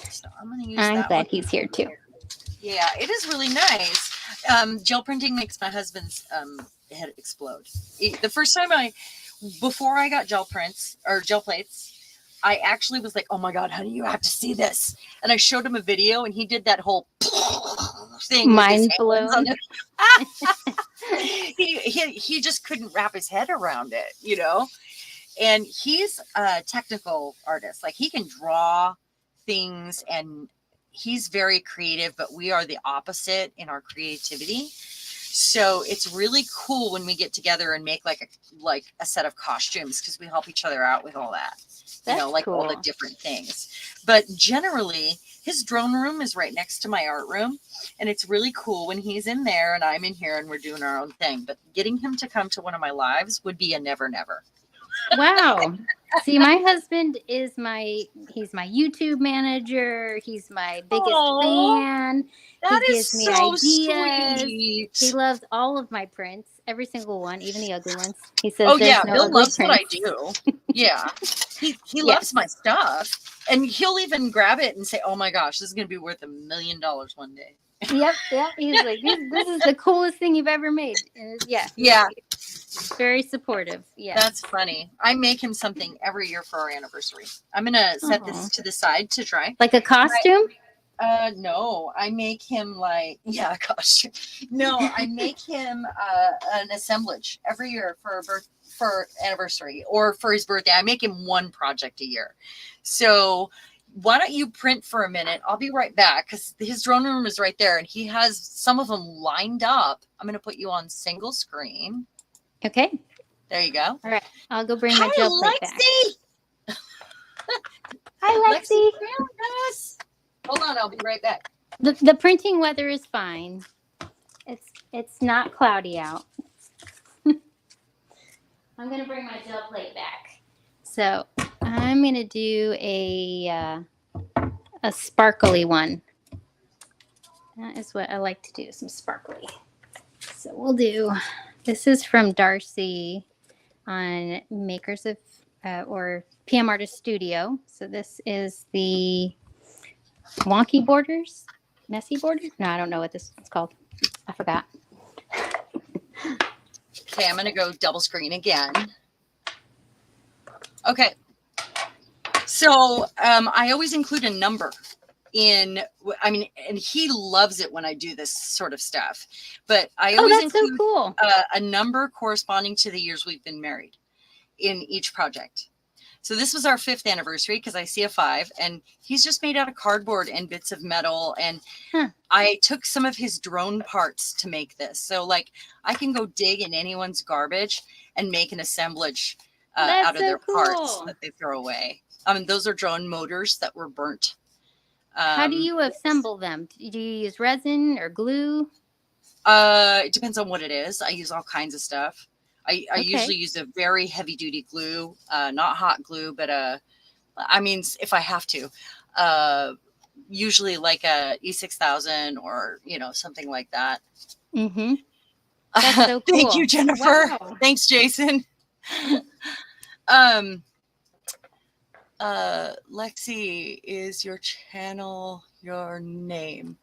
So I'm going to use I'm that one. glad he's here too. Yeah, it is really nice. Gel printing makes my husband's head explode. The first time before I got gel prints or gel plates, I actually was like, "Oh my God, honey, you have to see this!" And I showed him a video, and he did that whole thing with his Mind hands on blown. it. He just couldn't wrap his head around it. And he's a technical artist. Like he can draw things and he's very creative, but we are the opposite in our creativity. So it's really cool when we get together and make like a set of costumes because we help each other out with all that. That's Like all the cool. different things. But generally, his drone room is right next to my art room. And it's really cool when he's in there and I'm in here and we're doing our own thing. But getting him to come to one of my lives would be a never, never. Wow. See, my husband is he's my YouTube manager. He's my biggest Oh, fan. that He is gives me so ideas. He sweet. loves all of my prints, every single one, even the ugly ones. He says Oh there's yeah, no Bill ugly loves what I prints. do. Yeah. He loves my Yes. stuff. And he'll even grab it and say, "Oh my gosh, this is going to be worth $1,000,000 one day." Yep. Yep. He's like, this is the coolest thing you've ever made. And yeah. Yeah, Very supportive. that's Yes. funny. I make him something every year for our anniversary. I'm going to set Oh. this to the side to dry. Like a costume? No, I make him like, yeah, gosh. No, I make him an assemblage every year for anniversary or for his birthday. I make him one project a year. So why don't you print for a minute? I'll be right back because his drone room is right there and he has some of them lined up. I'm going to put you on single screen. Okay. There you go. All right. I'll go bring my Hi, gel plate back. Lexi. Hi, Lexi Lexi. found us. Hold on, I'll be right back. The printing weather is fine. It's not cloudy out. I'm gonna bring my gel plate back. So I'm gonna do a sparkly one. That is what I like to do, some sparkly. So we'll do. This is from Darcy on Makers of or PM Artist Studio. So this is the wonky borders, messy border. No, I don't know what this is called. I forgot. Okay, I'm going to go double screen again. Okay. So I always include a number and he loves it when I do this sort of stuff, but I always that's include so cool. A number corresponding to the years we've been married in each project. So this was our 5th anniversary because I see a 5 and he's just made out of cardboard and bits of metal. And I took some of his drone parts to make this. So like I can go dig in anyone's garbage and make an assemblage out of their parts that they throw away. Those are drone motors that were burnt. How do you assemble them? Do you use resin or glue? It depends on what it is. I use all kinds of stuff. I usually use a very heavy duty glue, not hot glue, but if I have to, usually like a E6000 or, something like that. Mm-hmm. That's so cool. Thank you, Jennifer. Wow. Thanks, Jason. Lexi, is your channel your name?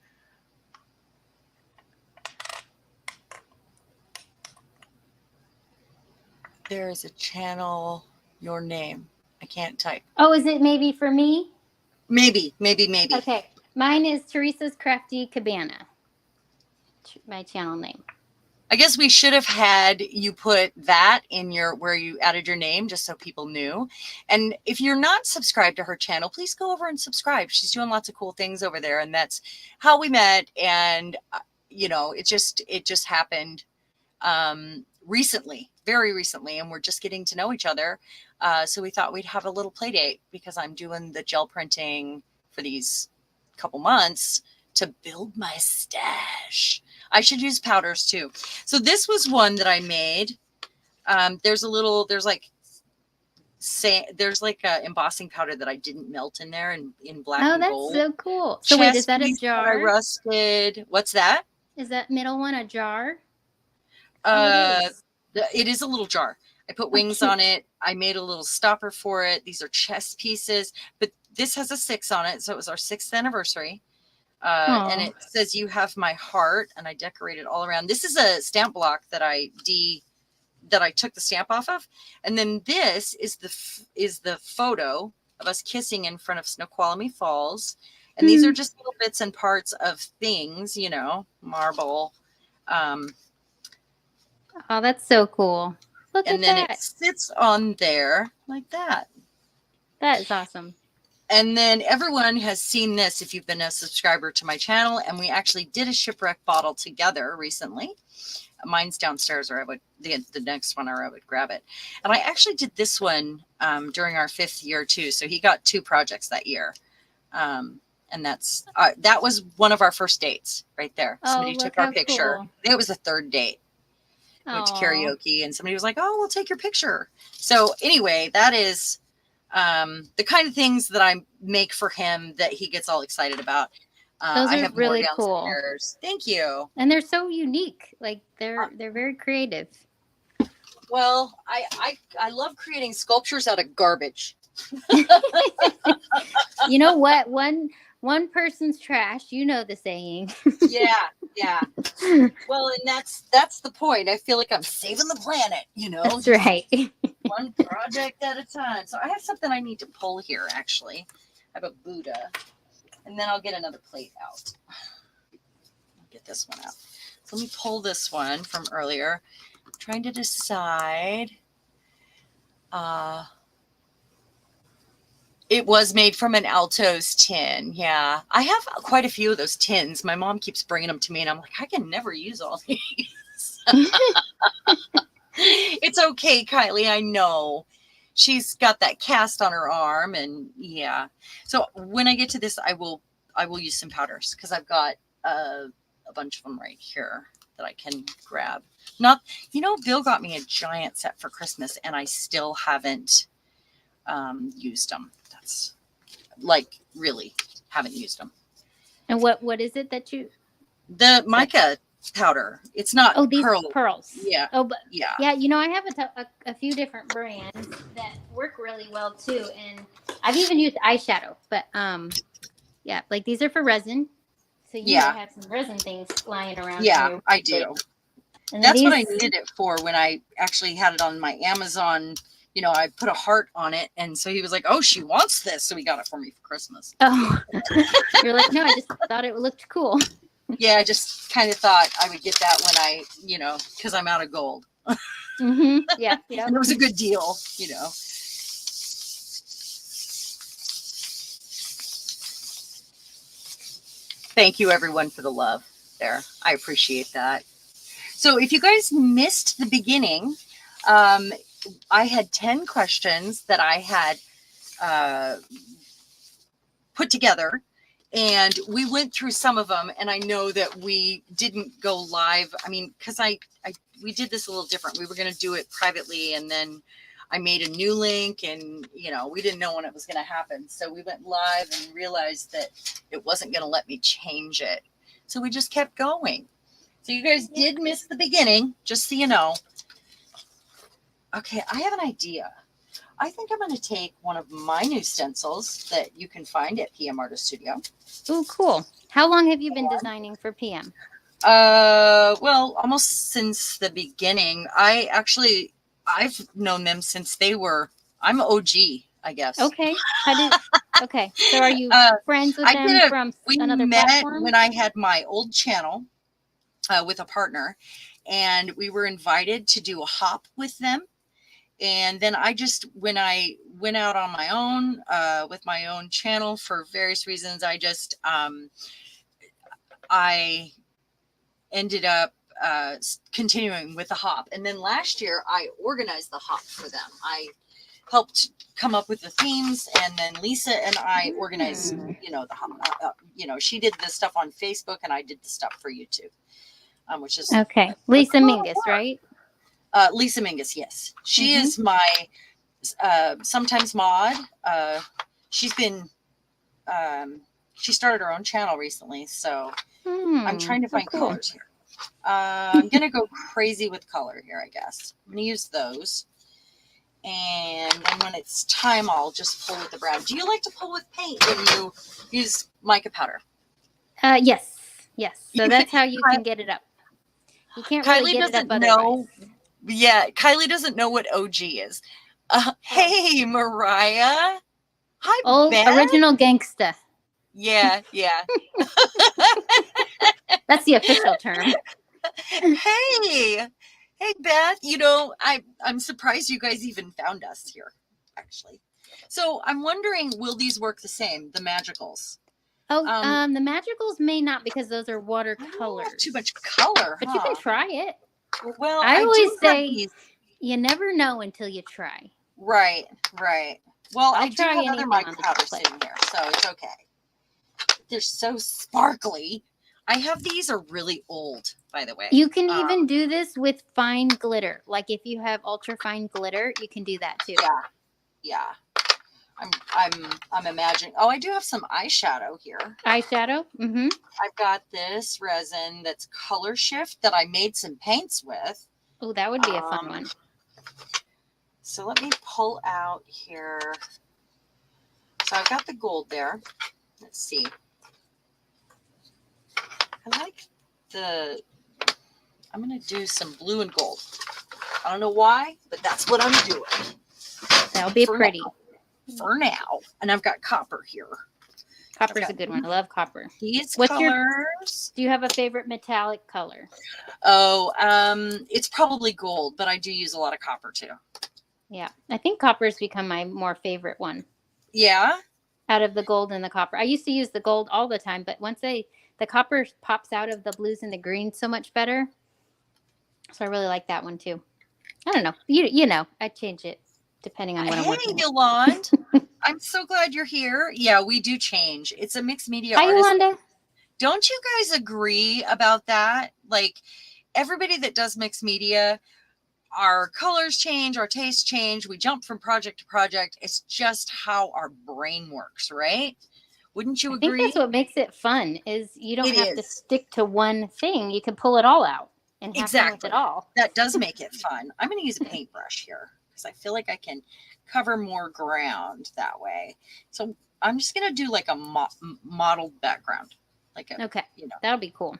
There is a channel, your name. I can't type. Oh, is it maybe for me? Maybe. Okay. Mine is Theresa's Crafty Cabana. My channel name. I guess we should have had you put that in where you added your name just so people knew. And if you're not subscribed to her channel, please go over and subscribe. She's doing lots of cool things over there. And that's how we met. And, it just happened recently, very recently. And we're just getting to know each other. So we thought we'd have a little play date because I'm doing the gel printing for these couple months to build my stash. I should use powders too. So this was one that I made. There's like embossing powder that I didn't melt in there in black and gold. Oh, that's so cool. So wait, is that a jar? I rusted. What's that? Is that middle one a jar? It is a little jar. I put wings on it. I made a little stopper for it. These are chest pieces, but this has a 6 on it. So it was our 6th anniversary. And it says you have my heart, and I decorated all around. This is a stamp block that I took the stamp off of. And then this is the photo of us kissing in front of Snoqualmie Falls. And these are just little bits and parts of things, marble. Oh, that's so cool. Look at that. And then it sits on there like that. That is awesome. And then everyone has seen this if you've been a subscriber to my channel. And we actually did a shipwreck bottle together recently. Mine's downstairs, or the next one, or I would grab it. And I actually did this one during our 5th year too. So he got 2 projects that year. And that was one of our first dates right there. Somebody took our picture. Cool. It was the 3rd date. We went to Aw. karaoke, and somebody was like, "Oh, we'll take your picture." So anyway, that is the kind of things that I make for him that he gets all excited about. Those I are have more really cool. downstairs. Thank you. And they're so unique. Like they're very creative. Well, I love creating sculptures out of garbage. You know what? One person's trash. You know the saying. Yeah, yeah. Well, and that's the point. I feel like I'm saving the planet, That's just right. one project at a time. So I have something I need to pull here, actually. I have a Buddha, and then I'll get another plate out. I'll get this one out. So let me pull this one from earlier. I'm trying to decide. It was made from an Alto's tin. Yeah. I have quite a few of those tins. My mom keeps bringing them to me, and I'm like, I can never use all these. It's okay, Kylie. I know. She's got that cast on her arm, and yeah. So when I get to this, I will use some powders, because I've got a bunch of them right here that I can grab. Not, Bill got me a giant set for Christmas, and I still haven't used them. That's like, really haven't used them. And what is it that you? The mica powder. It's not these pearls. Yeah. Oh, but yeah. I have a few different brands that work really well too, and I've even used eyeshadow. But yeah, like these are for resin. So you might have some resin things lying around. Yeah, I do. And that's what I needed it for when I actually had it on my Amazon. I put a heart on it, and so he was like, "Oh, she wants this," so he got it for me for Christmas. Oh, you're like, no, I just thought it looked cool. Yeah, I just kind of thought I would get that when I, because I'm out of gold. Mm-hmm. Yeah, yeah. And it was a good deal, Thank you, everyone, for the love there. I appreciate that. So if you guys missed the beginning, I had 10 questions that I had put together, and we went through some of them, and I know that we didn't go live. I mean, because we did this a little different. We were going to do it privately, and then I made a new link, and we didn't know when it was going to happen. So we went live and realized that it wasn't going to let me change it. So we just kept going. So you guys did miss the beginning, just so you know. Okay, I have an idea. I think I'm going to take one of my new stencils that you can find at PM Artist Studio. Oh, cool. How long have you been designing for PM? Well, almost since the beginning. I've known them since I'm OG, I guess. Okay. Okay. So are you friends with them from another platform? When I had my old channel with a partner, and we were invited to do a hop with them. And then when I went out on my own, with my own channel for various reasons, I ended up continuing with the hop. And then last year I organized the hop for them. I helped come up with the themes, and then Lisa and I organized, the hop. She did the stuff on Facebook, and I did the stuff for YouTube, which is okay. Lisa Mingus, right? Lisa Mingus, yes. She is my sometimes mod. She's been she started her own channel recently, so I'm trying to find colors here. I'm gonna go crazy with color here, I guess. I'm gonna use those, and then when it's time, I'll just pull with the brown. Do you like to pull with paint when you use mica powder? Yes. So that's how you can get it up. You can't really get it up otherwise. Yeah, Kylie doesn't know what OG is. Hey, Mariah. Hi, Beth. Original gangsta. Yeah. That's the official term. Hey, Beth. I'm surprised you guys even found us here, actually. So I'm wondering, will these work the same, the magicals? The magicals may not, because those are watercolors. Too much color, but you can try it. Well, I always say you never know until you try. Right. Well, I do have other mica powders in here, so it's okay. They're so sparkly. I have these are really old, by the way. You can even do this with fine glitter. Like if you have ultra fine glitter, you can do that too. Yeah, yeah. I'm imagining. Oh, I do have some eyeshadow here. Eyeshadow? Mm-hmm. I've got this resin that's color shift that I made some paints with. Oh, that would be a fun one. So let me pull out here. So I've got the gold there. Let's see. I like I'm going to do some blue and gold. I don't know why, but that's what I'm doing. That'll be pretty. For now. And I've got copper here. Copper's a good one. I love copper. These colors. Do you have a favorite metallic color? Oh, it's probably gold, but I do use a lot of copper too. Yeah. I think copper's become my more favorite one. Yeah. Out of the gold and the copper. I used to use the gold all the time, but once the copper pops out of the blues and the greens so much better. So I really like that one too. I don't know. You know, I change it depending on what I'm working. Hey, Yolande. I'm so glad you're here. Yeah, we do change. It's a mixed media Hi, artist. Yolanda. Don't you guys agree about that? Like everybody that does mixed media, our colors change, our tastes change. We jump from project to project. It's just how our brain works, right? Wouldn't you agree? I think that's what makes it fun is you don't have to stick to one thing. You can pull it all out and have fun with it all. That does make it fun. I'm going to use a paintbrush here because I feel like I can cover more ground that way. So I'm just going to do like a mottled background. Okay. That'll be cool.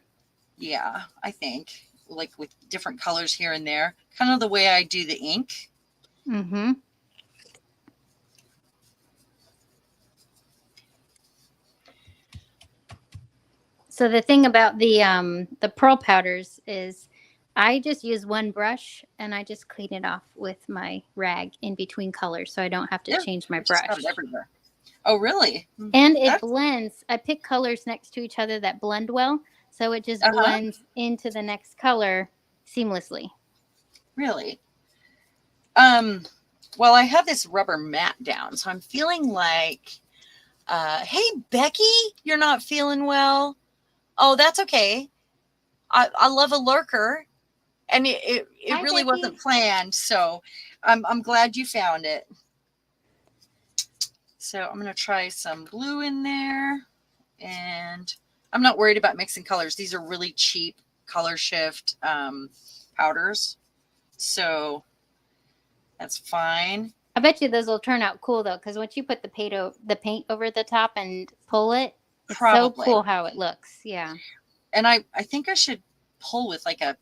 Yeah, I think. Like with different colors here and there. Kind of the way I do the ink. Mm-hmm. So the thing about the pearl powders is I just use one brush and I just clean it off with my rag in between colors so I don't have to change my brush. Everywhere. Oh, really? And it blends. I pick colors next to each other that blend well, so it just blends into the next color seamlessly. Really? Well, I have this rubber mat down, so I'm feeling like, hey, Becky, you're not feeling well. Oh, that's okay. I love a lurker, and it Hi, really Becky. wasn't planned, so I'm glad you found it. So I'm going to try some blue in there, and I'm not worried about mixing colors. These are really cheap color shift powders, so that's fine. I bet you those will turn out cool though, because once you put the paint over the top and pull it, it's so cool how it looks. Yeah. And I think I should pull with like a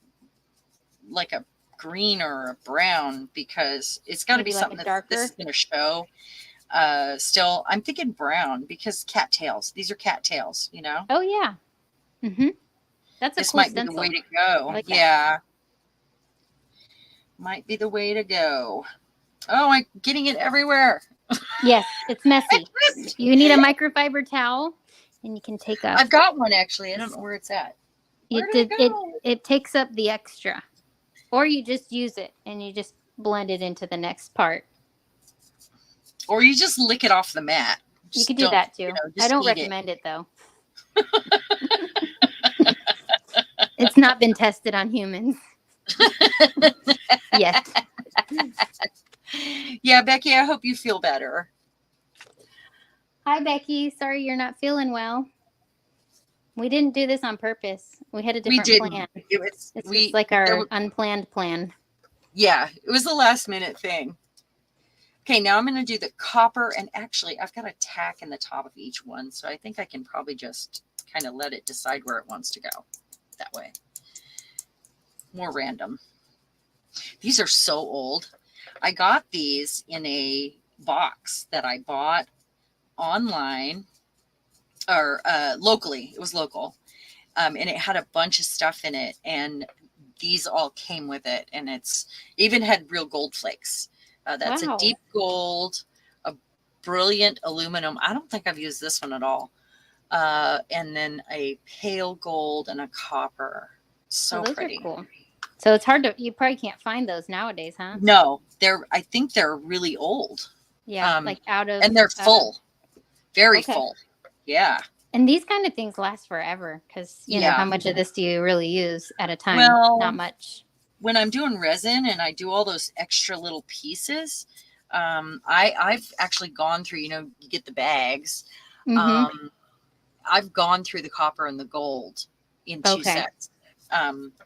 green or a brown because it's got to be something that this is going to show. Still, I'm thinking brown because cattails. These are cattails, you know? Oh, yeah. Mm-hmm. That's a cool might stencil. Be the way to go. Like yeah. Might be the way to go. Oh, I'm getting it everywhere. Yes, it's messy. You need a microfiber towel, and you can take up. I've got one actually. I don't know where it's at. It takes up the extra, or you just use it and you just blend it into the next part. Or you just lick it off the mat. You could do that too. I don't recommend it though. It's not been tested on humans. Yes. Yeah, Becky, I hope you feel better. Hi, Becky. Sorry you're not feeling well. We didn't do this on purpose. We had a different plan. It's like our unplanned plan. Yeah, it was the last minute thing. Okay, now I'm going to do the copper, and actually I've got a tack in the top of each one, so I think I can probably just kind of let it decide where it wants to go that way. More random. These are so old. I got these in a box that I bought online or locally. It was local, and it had a bunch of stuff in it, and these all came with it, and it's even had real gold flakes. That's a deep gold, a brilliant aluminum. I don't think I've used this one at all. And then a pale gold and a copper. So those pretty. Are cool. So it's hard you probably can't find those nowadays, huh? No, I think they're really old. Yeah, like and they're full. Very full. Yeah. And these kind of things last forever because, you know, how Yeah. much of this do you really use at a time? Not Well, much. when I'm doing resin and I do all those extra little pieces, I've actually gone through, you get the bags. Mm-hmm. I've gone through the copper and the gold in 2 Okay. sets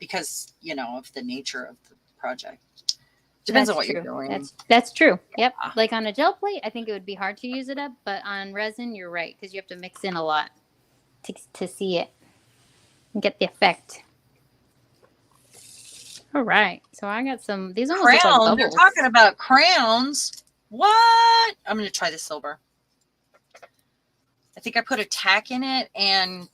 because, of the nature of the project. Depends on That's what you're true. doing. That's true. Yep. Ah, Like on a gel plate, I think it would be hard to use it up, but on resin, you're right because you have to mix in a lot to see it and get the effect. All right. So I got some. These almost look like crown. They're bubbles. talking about crowns. What? I'm going to try the silver. I think I put a tack in it and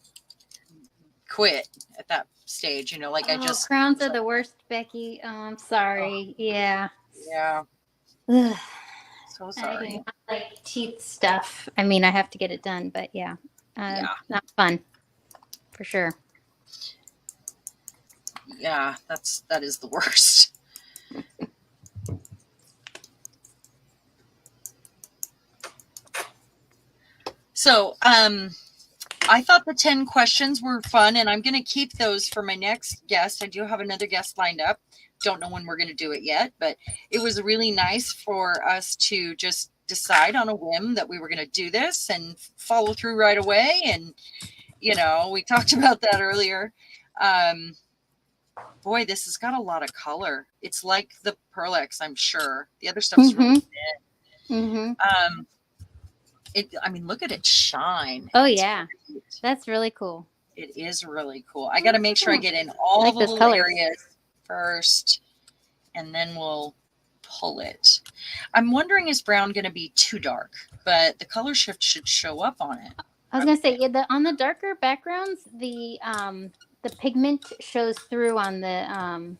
quit at that stage. Like I just. Crowns are the worst, Becky. Oh, I'm sorry. Oh, Yeah. yeah. Ugh. So I do sorry. not like teeth stuff. I mean, I have to get it done, but yeah, Yeah. not fun for sure. Yeah. That is the worst. So, I thought the 10 questions were fun, and I'm going to keep those for my next guest. I do have another guest lined up. Don't know when we're going to do it yet, but it was really nice for us to just decide on a whim that we were going to do this and follow through right away. And, we talked about that earlier. Boy, this has got a lot of color. It's like the Pearl-Ex, I'm sure. The other stuff's really thin. Mm-hmm. I mean, look at it shine. Oh It's yeah, great. that's really cool. It is really cool. I got to make sure I get in all like the those little colors. areas first, and then we'll pull it. I'm wondering, is brown going to be too dark? But the color shift should show up on it. I was gonna say, yeah, on the darker backgrounds, the pigment shows through on the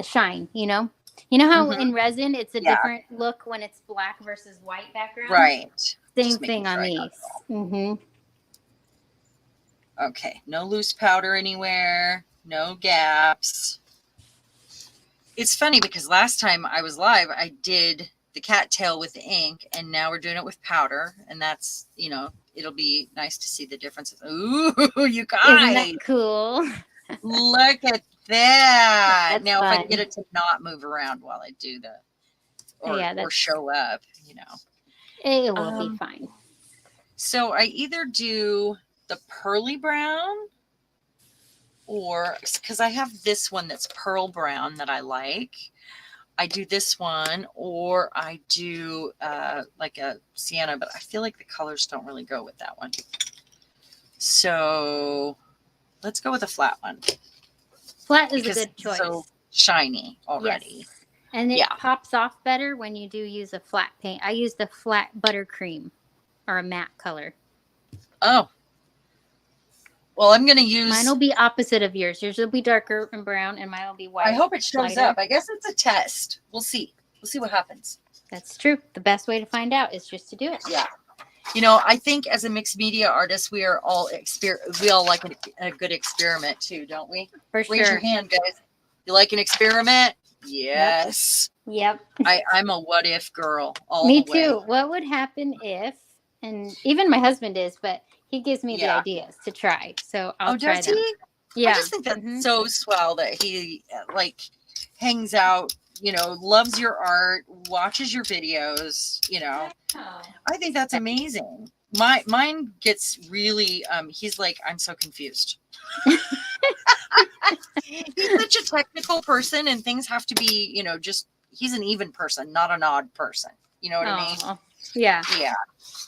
shine. You know how in resin it's a different look when it's black versus white background. Right. Same thing on these. Mm-hmm. Okay. No loose powder anywhere. No gaps. It's funny because last time I was live, I did the cattail with the ink, and now we're doing it with powder, and that's, it'll be nice to see the differences. Ooh, you guys. Isn't that cool? Look at that. Now, fun. if I can get it to not move around while I do or show up, It will be fine. So I either do the pearly brown, or because I have this one that's pearl brown that I like. I do this one, or I do like a sienna, but I feel like the colors don't really go with that one. So let's go with a flat one. Flat is a good choice. It's so shiny already. Yes. And it pops off better when you do use a flat paint. I use the flat buttercream or a matte color. Oh. Well, I'm going to use... Mine will be opposite of yours. Yours will be darker and brown, and mine will be white. I hope it shows up. I guess it's a test. We'll see. We'll see what happens. That's true. The best way to find out is just to do it. Yeah. I think as a mixed media artist, we are all we all like a good experiment too, don't we? For sure. Raise your hand, guys. You like an experiment? Yes. Yep. I'm a what if girl. Me too. What would happen if, and even my husband is, but he gives me the ideas to try. So I'll try them. Yeah. I just think that's so swell that he hangs out, loves your art, watches your videos, I think that's amazing. Mine gets really, he's like, I'm so confused. He's such a technical person, and things have to be, he's an even person, not an odd person. You know what I mean? Yeah. Yeah.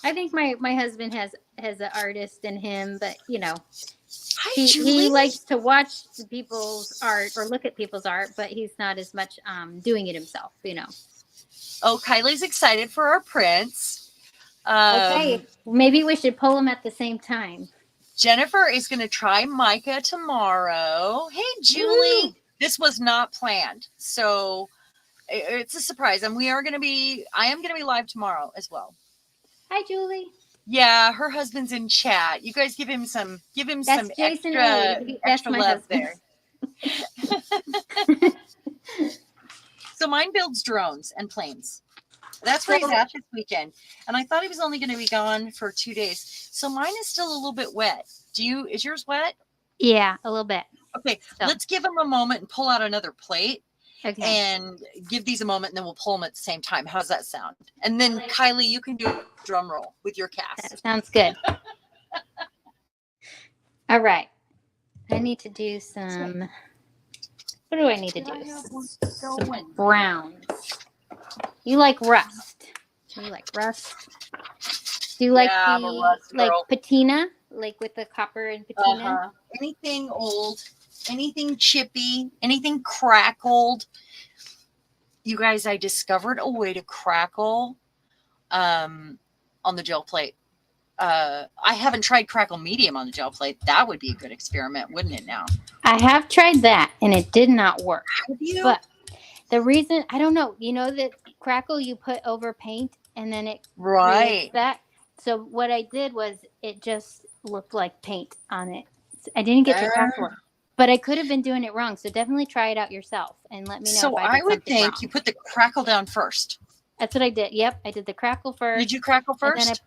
I think my husband has an artist in him, but he likes to watch people's art or look at people's art, but he's not as much doing it himself, Oh, Kylie's excited for our prints. Okay, maybe we should pull them at the same time. Jennifer is going to try mica tomorrow. Hey, Julie. Woo. This was not planned, so it's a surprise, and I am going to be live tomorrow as well. Hi, Julie. Yeah, her husband's in chat. You guys give him some Jason extra love there. So mine builds drones and planes. That's where he's at this weekend. And I thought he was only going to be gone for 2 days. So mine is still a little bit wet. Is yours wet? Yeah, a little bit. Okay, let's give him a moment and pull out another plate. Okay. And give these a moment, and then we'll pull them at the same time. How's that sound? And then Kylie, you can do a drum roll with your cast. That sounds good. All right. I need to do some. What do I need to do? Some browns. You like rust? Do you like rust? Do you like patina, like with the copper and patina? Anything old, anything chippy, anything crackled. You guys, I discovered a way to crackle on the gel plate. I haven't tried crackle medium on the gel plate. That would be a good experiment, wouldn't it now? I have tried that, and it did not work. Have you? But the reason, I don't know. You know that crackle you put over paint, and then it creates that? So what I did was it just looked like paint on it. I didn't get to crackle it. But I could have been doing it wrong. So definitely try it out yourself and let me know. So I would think you put the crackle down first. That's what I did. Yep. I did the crackle first. Did you crackle first?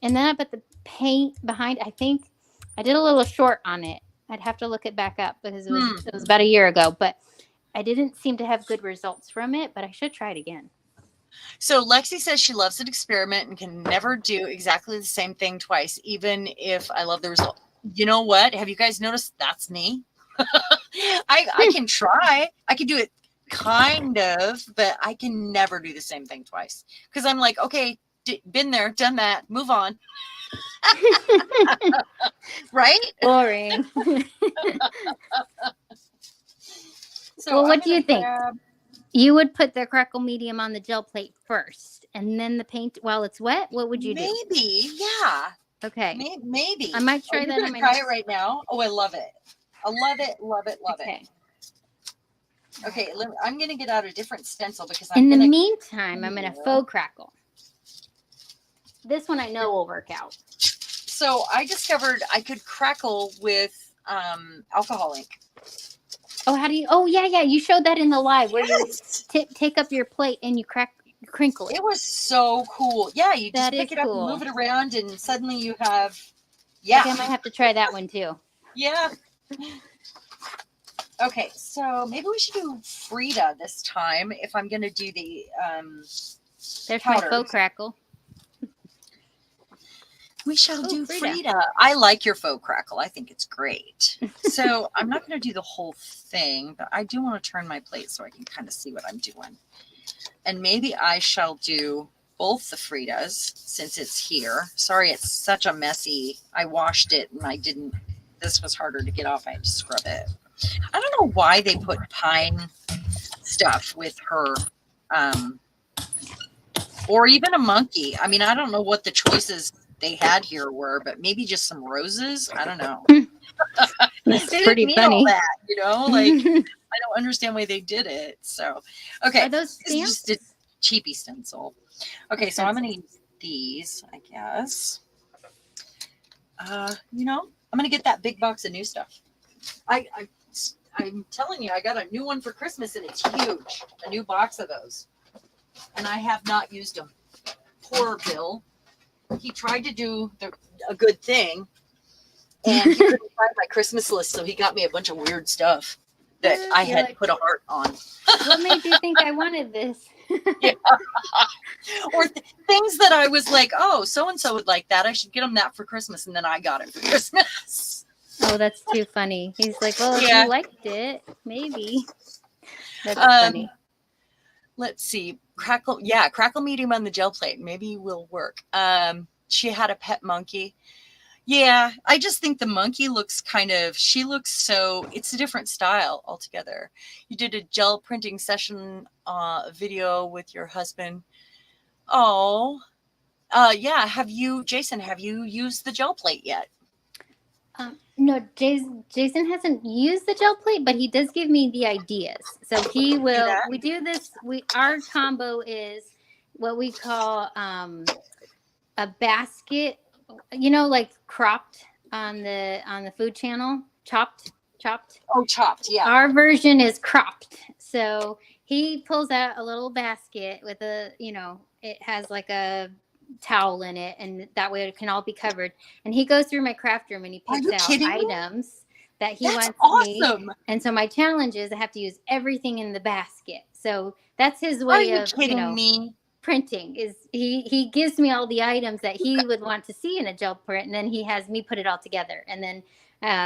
And then I put the paint behind. I think I did a little short on it. I'd have to look it back up because it was about a year ago. But I didn't seem to have good results from it. But I should try it again. So Lexi says she loves an experiment and can never do exactly the same thing twice, even if I love the result. You know what? Have you guys noticed that's me? I can try. I can do it kind of, but I can never do the same thing twice because I'm like, okay, been there, done that, move on. Right? Boring. So well, what do you think? You would put the crackle medium on the gel plate first and then the paint while it's wet? What would you do? Maybe, yeah. Okay. Maybe. I might try that. I'm going to try it right now. Oh, I love it. I love it, love it, love it. Okay, I'm going to get out a different stencil because in the meantime, I'm going to faux crackle. This one I know will work out. So I discovered I could crackle with alcohol ink. Oh, how do you? Oh, yeah. You showed that in the live where you take up your plate and you crinkle it. It was so cool. Yeah, you just pick it up and move it around and suddenly you have, I think I might have to try that one too. Yeah. Okay, so maybe we should do Frida this time if I'm going to do the There's powders. My faux crackle. We shall do Frida. I like your faux crackle. I think it's great. So I'm not going to do the whole thing, but I do want to turn my plate so I can kind of see what I'm doing. And maybe I shall do both the Fridas since it's here. Sorry, it's such a messy. I washed it and I didn't. This was harder to get off. I had to scrub it. I don't know why they put pine stuff with her, or even a monkey. I mean, I don't know what the choices they had here were, but maybe just some roses. I don't know. It's pretty funny. All that, you know, like I don't understand why they did it. So, okay, this is just a cheapy stencil. Okay, so I'm gonna use these, I guess. You know, I'm gonna get that big box of new stuff. I'm telling you, I got a new one for Christmas and it's huge. A new box of those. And I have not used them. Poor Bill. He tried to do a good thing and he couldn't find my Christmas list, so he got me a bunch of weird stuff that I had put a heart on. What made you think I wanted this? Yeah. Or things that I was like, oh, so-and-so would like that. I should get them that for Christmas. And then I got it for Christmas. Oh, that's too funny. He's like, well, if you liked it, maybe. That's funny. Let's see. Crackle medium on the gel plate. Maybe will work. She had a pet monkey. Yeah, I just think the monkey looks it's a different style altogether. You did a gel printing session video with your husband. Oh, yeah. Jason, have you used the gel plate yet? No, Jason hasn't used the gel plate, but he does give me the ideas. So he will. We do this. Our combo is what we call a basket. You know, like cropped on the food channel, chopped. Oh, chopped. Yeah. Our version is cropped. So he pulls out a little basket with it has like a towel in it, and that way it can all be covered. And he goes through my craft room and he Are picks you out kidding me? items that he That's wants me. awesome. And so my challenge is I have to use everything in the basket. So that's his Are way you of, kidding me? printing. Is he gives me all the items that he would want to see in a gel print, and then he has me put it all together, and then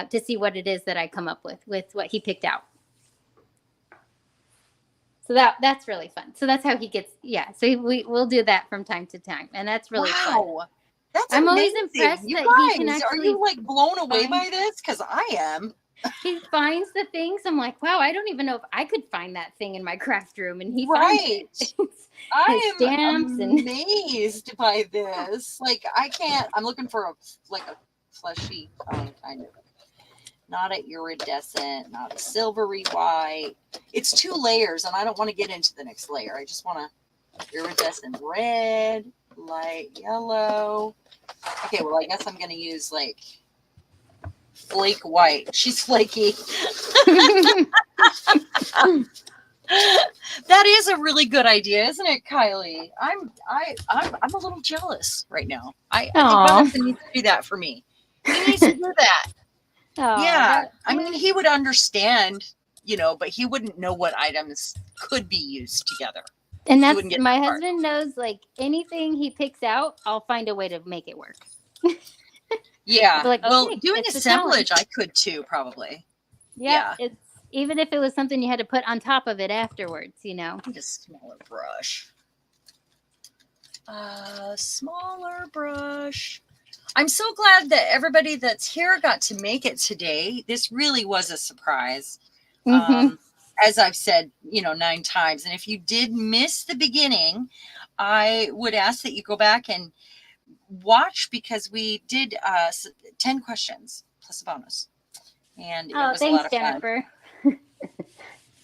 to see what it is that I come up with what he picked out. So that's really fun. So that's how he gets, yeah. So we'll do that from time to time, and that's really fun. Wow. That's I'm always amazing. impressed You that he can guys, are actually you like blown away find, by this? Because I am. he finds the things. I'm like, wow, I don't even know if I could find that thing in my craft room, and he finds Right. it. His I am stamps and amazed by this. Like, I can't, I'm looking for a fleshy tone, kind of. Not an iridescent, not a silvery white. It's 2 layers, and I don't want to get into the next layer. I just want to iridescent red, light yellow. Okay, well, I guess I'm going to use like flake white. She's flaky. That is a really good idea, isn't it, Kylie? I'm a little jealous right now. I think my husband needs to do that for me. He needs to do that. Yeah, I mean, he would understand, but he wouldn't know what items could be used together. And that's my husband knows, like, anything he picks out, I'll find a way to make it work. Yeah. Like, well, doing assemblage, I could too, probably. Yeah. It's even if it was something you had to put on top of it afterwards, Need a smaller brush. Smaller brush. I'm so glad that everybody that's here got to make it today. This really was a surprise. As I've said, 9 times. And if you did miss the beginning, I would ask that you go back and watch, because we did 10 questions plus a bonus. And it was a lot of Jennifer.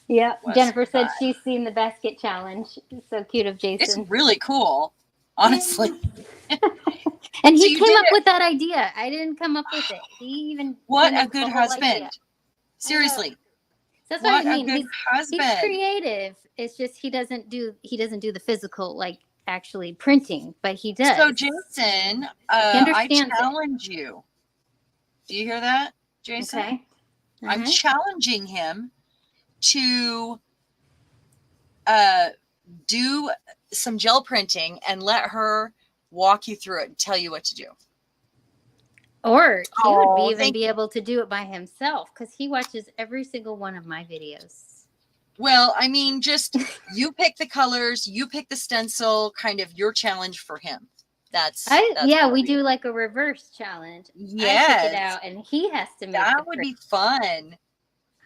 Yeah, Jennifer said she's seen the basket challenge. It's so cute of Jason. It's really cool, honestly. And he came up with that idea. I didn't come up with it. He even what a good husband. Seriously. That's what I mean. He's creative. It's just he doesn't do the physical, like actually printing, but he does. So Jason, I challenge you. Do you hear that, Jason? Okay. I'm challenging him to do some gel printing and let her walk you through it and tell you what to do. Or he would even be able to do it by himself, because he watches every single one of my videos. Well, I mean, just you pick the colors, you pick the stencil, kind of your challenge for him. That's we do like a reverse challenge. Yes. I pick it out and he has to make that would be fun.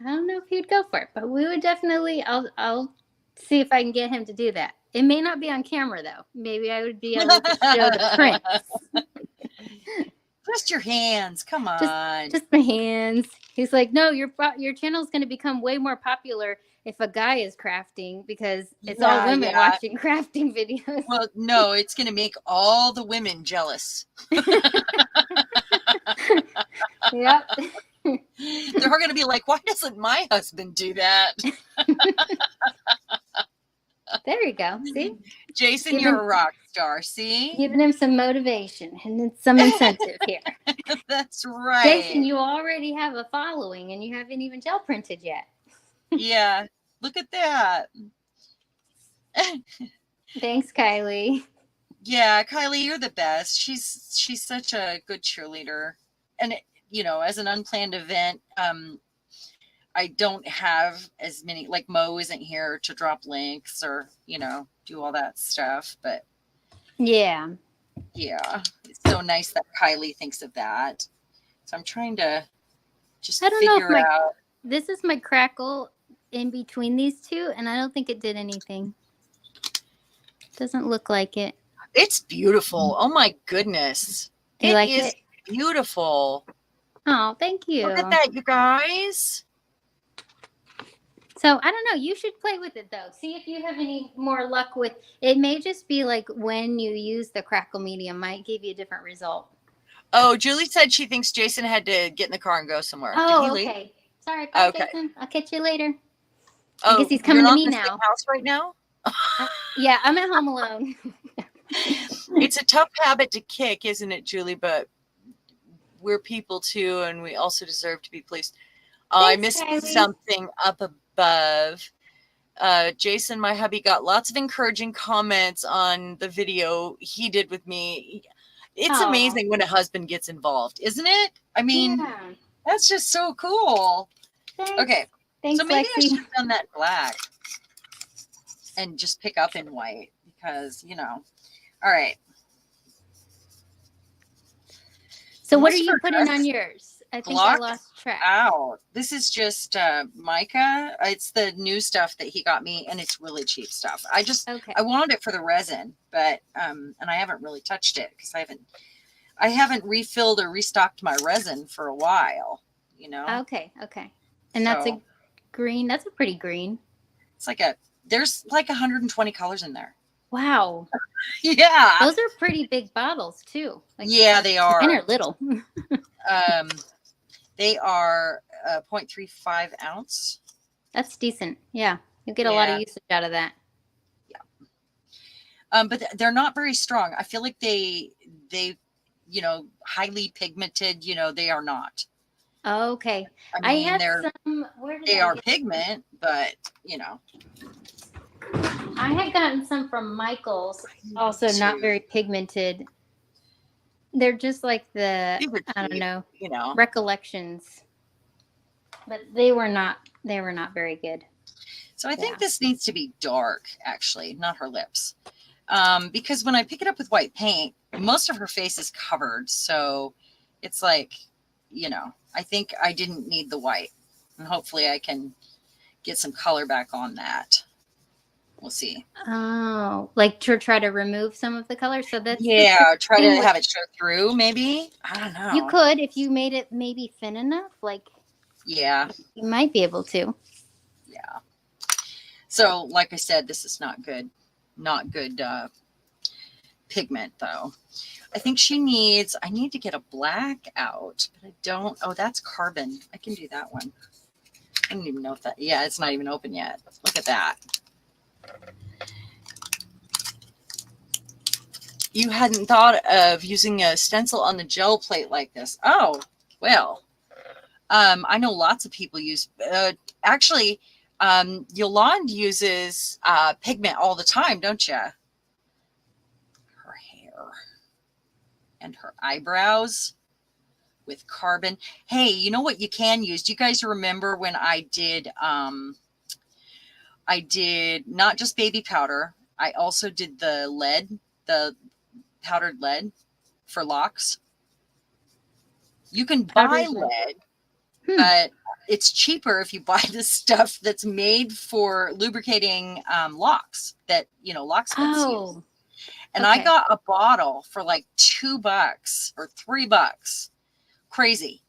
I don't know if he'd go for it, but we would definitely, I'll see if I can get him to do that. It may not be on camera though. Maybe I would be able to show the prints. Just your hands. Come on. Just my hands. He's like, no, your channel's going to become way more popular if a guy is crafting, because it's all women watching crafting videos. Well, no, it's going to make all the women jealous. Yep. They're going to be like, why doesn't my husband do that? There you go. See? Jason, you're a rock star. See? Giving him some motivation and some incentive here. That's right. Jason, you already have a following and you haven't even gel printed yet. Yeah. Look at that. Thanks, Kylie. Yeah, Kylie, you're the best. She's such a good cheerleader. And, as an unplanned event, I don't have as many, like Mo isn't here to drop links or, do all that stuff. But yeah, it's so nice that Kylie thinks of that. So I'm trying to just figure out. This is my crackle in between these two, and I don't think it did anything. Doesn't look like it. It's beautiful. Oh my goodness. It is beautiful. Oh, thank you. Look at that, you guys. So I don't know. You should play with it though. See if you have any more luck with it. May just be like when you use the crackle medium might give you a different result. Oh, Julie said she thinks Jason had to get in the car and go somewhere. Oh, okay. Sorry, bye, okay. Jason. I'll catch you later. Oh, I guess he's coming to me in the now. house right now? Yeah, I'm at home alone. It's a tough habit to kick, isn't it, Julie? But we're people too, and we also deserve to be pleased. I Thanks, missed Kylie. something up above. Jason, my hubby, got lots of encouraging comments on the video he did with me. It's Aw. amazing when a husband gets involved, isn't it? I mean, Yeah. that's just so cool. Thanks. Okay, Thanks, so maybe I Lexi. should have done that black and just pick up in white because, you know. All right. So what are you putting on yours? I think I Blocked lost track. out. This is just mica. It's the new stuff that he got me, and it's really cheap stuff. I wanted it for the resin, but and I haven't really touched it because I haven't refilled or restocked my resin for a while, you know. Okay. And that's a green. That's a pretty green. It's like there's like 120 colors in there. Wow. Yeah. Those are pretty big bottles too. Like, yeah, they are. Mine are little. They are 0.35 ounce. That's decent. Yeah. You get a lot of usage out of that. Yeah. But they're not very strong. I feel like they, you know, highly pigmented, you know, they are not. Okay. I mean, had some, they are pigment, but you know. I had gotten some from Michael's, also not very pigmented. They're just like I don't know, you know, Recollections, but they were not very good. So I think this needs to be dark, actually, not her lips, because when I pick it up with white paint, most of her face is covered. So it's like, you know, I think I didn't need the white, and hopefully I can get some color back on that. We'll see. Oh, like to try to remove some of the color. So that's try to have it show through. Maybe, I don't know. You could if you made it maybe thin enough. Like, yeah, you might be able to. Yeah. So, like I said, this is not good pigment though. I think I need to get a black out, but I don't. Oh, that's carbon. I can do that one. I don't even know if that. Yeah, it's not even open yet. Look at that. You hadn't thought of using a stencil on the gel plate like this. Oh, well, I know lots of people use, actually, Yolande uses pigment all the time, don't you? Her hair and her eyebrows with carbon. Hey, you know what you can use? Do you guys remember when I did not just baby powder, I also did the lead, the powdered lead for locks. You can buy lead, but it's cheaper if you buy the stuff that's made for lubricating locks that, you know, locksmiths use. And I got a bottle for like $2 or $3. Crazy.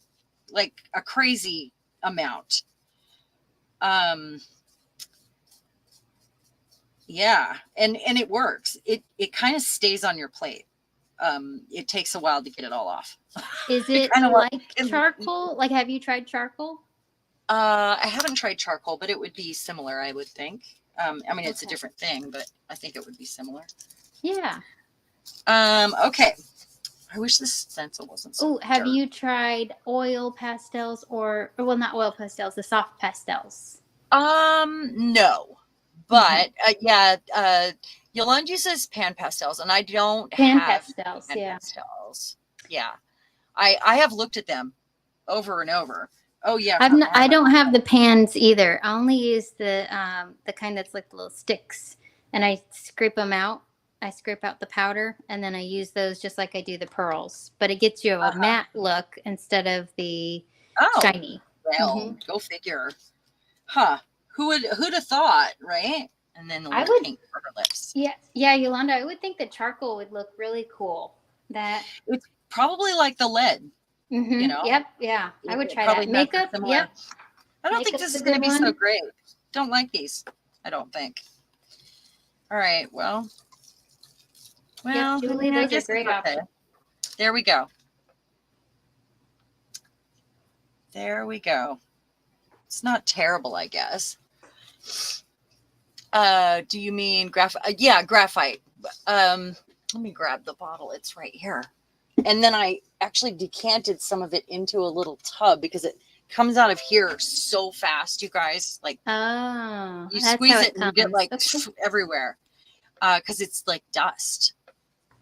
Like a crazy amount. Yeah, and it works. It kind of stays on your plate. It takes a while to get it all off. Is it like charcoal? Like, have you tried charcoal? I haven't tried charcoal, but it would be similar, I would think. I mean, it's a different thing, but I think it would be similar. Yeah. Okay. I wish this stencil wasn't so have you tried oil pastels or well, not oil pastels, the soft pastels? No. But Yolande uses pan pastels, and I don't have pastels. Pastels. Yeah, I have looked at them over and over. Oh yeah, I don't have the pans either. I only use the kind that's like the little sticks, and I scrape them out. I scrape out the powder, and then I use those just like I do the pearls. But it gets you a matte look instead of the shiny. Well, go figure. Huh. Who'd have thought, right? And then the pink for her lips. Yeah, Yolanda, I would think the charcoal would look really cool. It's probably like the lead. You know? Yep, yeah. I would try that. Makeup, yep. I don't think this is going to be so great. Don't like these, I don't think. All right, well, Julie, those are great options. There we go. There we go. It's not terrible, I guess. Do you mean graphite? Yeah, graphite. Let me grab the bottle. It's right here. And then I actually decanted some of it into a little tub because it comes out of here so fast, you guys. Like, Oh, you that's squeeze how it it and you get comes. like Okay. everywhere because it's like dust.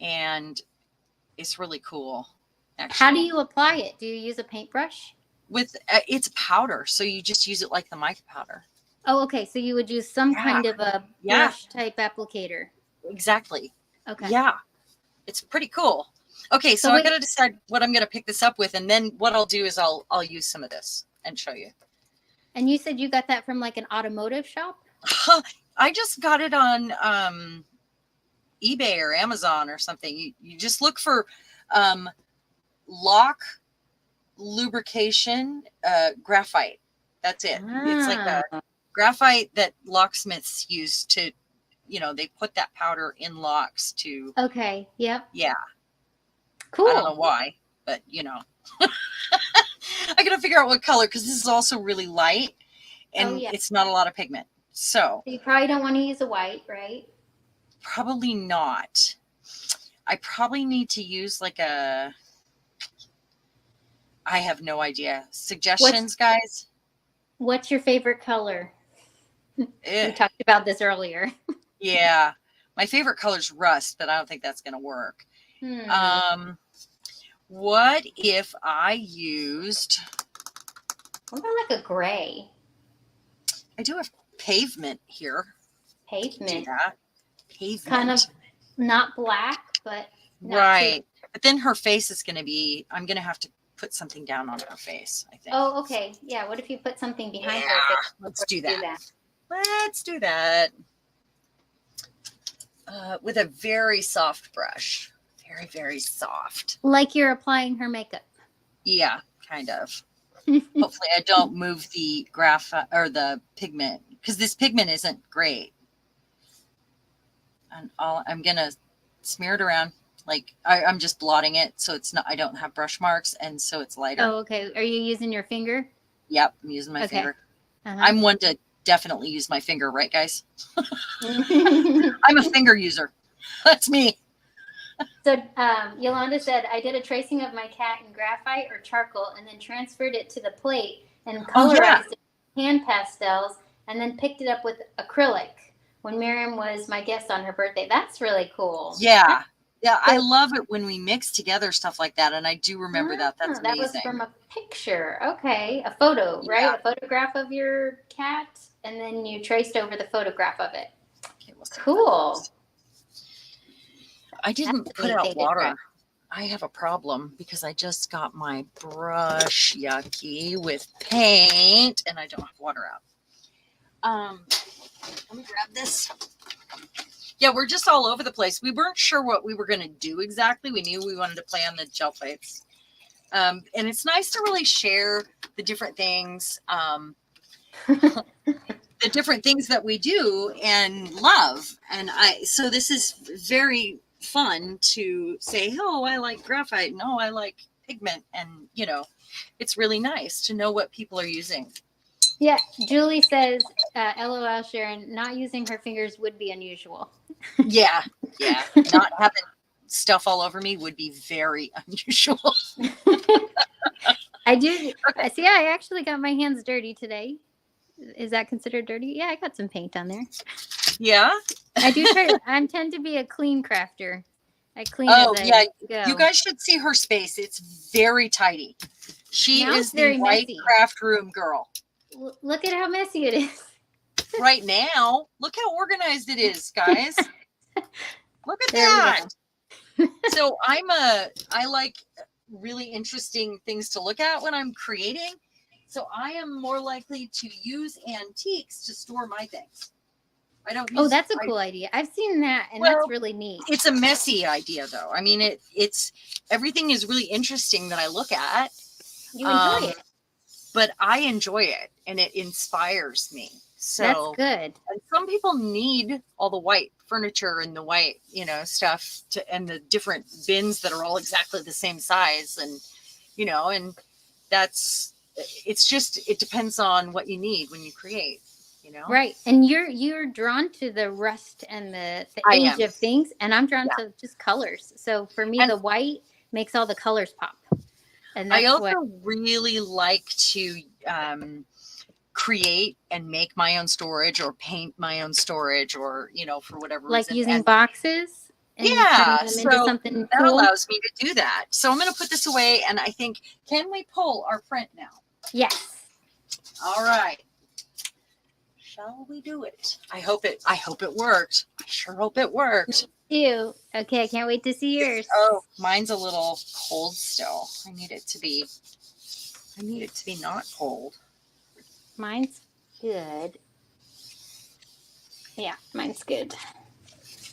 And it's really cool, How do actually. you apply it? Do you use a paintbrush? With it's powder, so you just use it like the mica powder. Oh, okay. So you would use some Yeah, kind of a yeah, brush type applicator. exactly. Okay. Yeah, it's pretty cool. Okay, So so I wait, gotta decide what I'm gonna pick this up with, and then what I'll do is I'll use some of this and show you. and you said you got that from like an automotive shop? I just got it on eBay or Amazon or something. You just look for lock lubrication graphite. That's it. It's like a Ah, graphite that locksmiths use to, they put that powder in locks to, okay. Yep. yeah, I don't know Cool. why, but I gotta figure out what color because this is also really light Oh, and yeah. it's not a lot of pigment. So So you probably don't want to use a white, right? probably not. I probably need to use like I have no idea. What's Suggestions, guys? what's your favorite color? Eh, We talked about this earlier. yeah. My favorite color is rust, but I don't think that's going to work. Hmm. Um, what if I used, What about like a gray I do have pavement here. I can do pavement? that. Kind of Pavement. not black, but not too. Right. But then her face is going to be, I'm going to have to put something down on her face, I think. Oh, okay. Yeah. What if you put something behind her Yeah, face let's before do you do that. that? Let's do that. With a very soft brush. Very, very soft. Like you're applying her makeup. Yeah, kind of. Hopefully I don't move the graphite or the pigment because this pigment isn't great. And I'm going to smear it around. Like I'm just blotting it. So it's not, I don't have brush marks. And so it's lighter. Oh, okay. Are you using your finger? Yep. I'm using my Okay. finger. Uh-huh. I'm one to definitely use my finger. Right, guys? I'm a finger user. That's me. So Yolanda said, I did a tracing of my cat in graphite or charcoal and then transferred it to the plate and Oh, colorized yeah. it with hand pastels and then picked it up with acrylic when Miriam was my guest on her birthday. That's really cool. Yeah. Yeah. I So- love it when we mix together stuff like that. And I do remember that. That's that was amazing. from a picture. Okay. A photo, right? Yeah. A photograph of your cat and then you traced over the photograph of it. Okay, we'll see what Cool. that does. I didn't That's a put neat out thing to water. try. I have a problem because I just got my brush yucky with paint and I don't have water out. Let me grab this. Yeah, we're just all over the place. We weren't sure what we were going to do exactly. We knew we wanted to play on the gel plates. And it's nice to really share the different things, the different things that we do and love. And so this is very fun to say, oh, I like graphite. No, I like pigment. And, it's really nice to know what people are using. Yeah, Julie says, LOL, Sharon, not using her fingers would be unusual. Yeah. Not having stuff all over me would be very unusual. I do. See, I actually got my hands dirty today. Is that considered dirty? Yeah, I got some paint on there. Yeah. I do try. I tend to be a clean crafter. I clean Oh, as I yeah. go. You guys should see her space. It's very tidy. She Now is it's the very white messy. craft room girl. Look at how messy it is. Right now, look how organized it is, guys. Look at There we that. go. So I like really interesting things to look at when I'm creating. So I am more likely to use antiques to store my things. I don't use, Oh, that's a cool idea. I've seen that, and Well, that's really neat. It's a messy idea though. I mean, it's everything is really interesting that I look at. You enjoy it. But I enjoy it and it inspires me. So That's good. And some people need all the white furniture and the white, stuff and the different bins that are all exactly the same size. And, and it depends on what you need when you create. you know? Right. And you're drawn to the rust and the I age am. of things, and I'm drawn Yeah. to just colors. So for me, And the white makes all the colors pop. And I that's also what really like to create and make my own storage or paint my own storage or, you know, for whatever like reason. using And boxes and turning yeah, them into so something that cool. allows me to do that. So I'm going to put this away, and I think, can we pull our print now? Yes. All right. Shall we do it? I hope it worked. I sure hope it worked. Ew. Okay, I can't wait to see yours. Oh, mine's a little cold still. I need it to be not cold. Mine's good. Yeah, mine's good.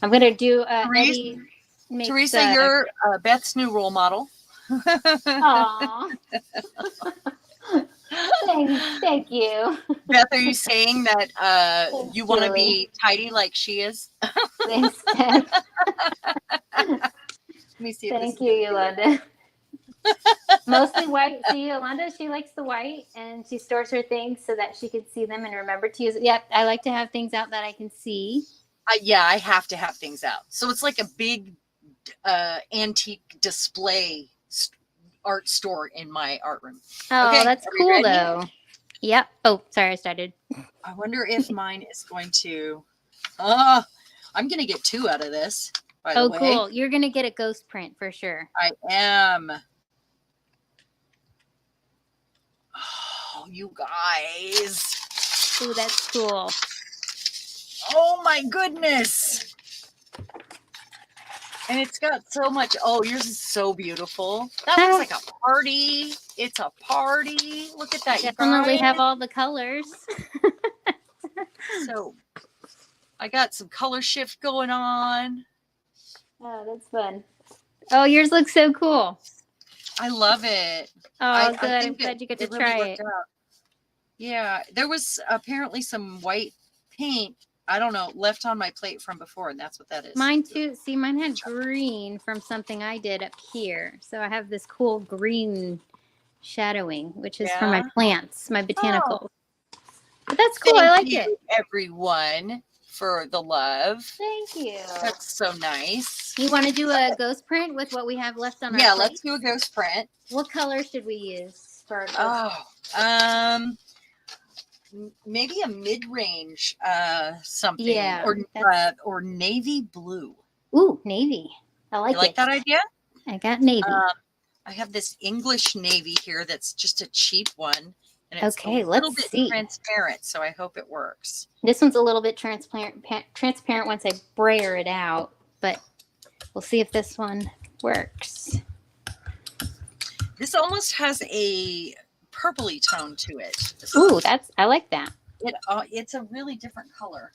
I'm gonna do Eddie makes Teresa, you're Beth's new role model. Aw. Thank you. Beth, are you saying that you want to Julie. be tidy like she is? Thanks, Beth. Let me see. Thank you, Yolanda. Mostly white. See, Yolanda, she likes the white, and she stores her things so that she can see them and remember to use it. Yep, I like to have things out that I can see. Yeah, I have to have things out. So it's like a big antique display art store in my art room. Oh, okay, that's cool, though. Yep. Oh, sorry, I started. I wonder if mine is going to. I'm going to get 2 out of this. By the way. Cool. You're going to get a ghost print for sure. I am. Oh, you guys. Ooh, that's cool. Oh my goodness. And it's got so much. Oh, yours is so beautiful. That looks like a party. It's a party. Look at that. Definitely have all the colors. So I got some color shift going on. Oh, that's fun. Oh, yours looks so cool. I love it. Oh, good. I'm glad you get to try it. Yeah, there was apparently some white paint, I don't know, left on my plate from before, and that's what that is. Mine too. See, mine had green from something I did up here. So I have this cool green shadowing, which is for my plants, my botanicals. But that's cool. I like it. Everyone, for the love. Thank you. That's so nice. You want to do a ghost print with what we have left on our plate? Let's do a ghost print. What color should we use for our ghost maybe a mid-range something. Yeah. Or navy blue. Ooh, navy. I like it. You like that idea? I got navy. I have this English navy here that's just a cheap one. And it's okay, a little let's bit see. transparent, so I hope it works. This one's a little bit transparent once I brayer it out, but we'll see if this one works. This almost has a purpley tone to it. Ooh, I like that. It's a really different color.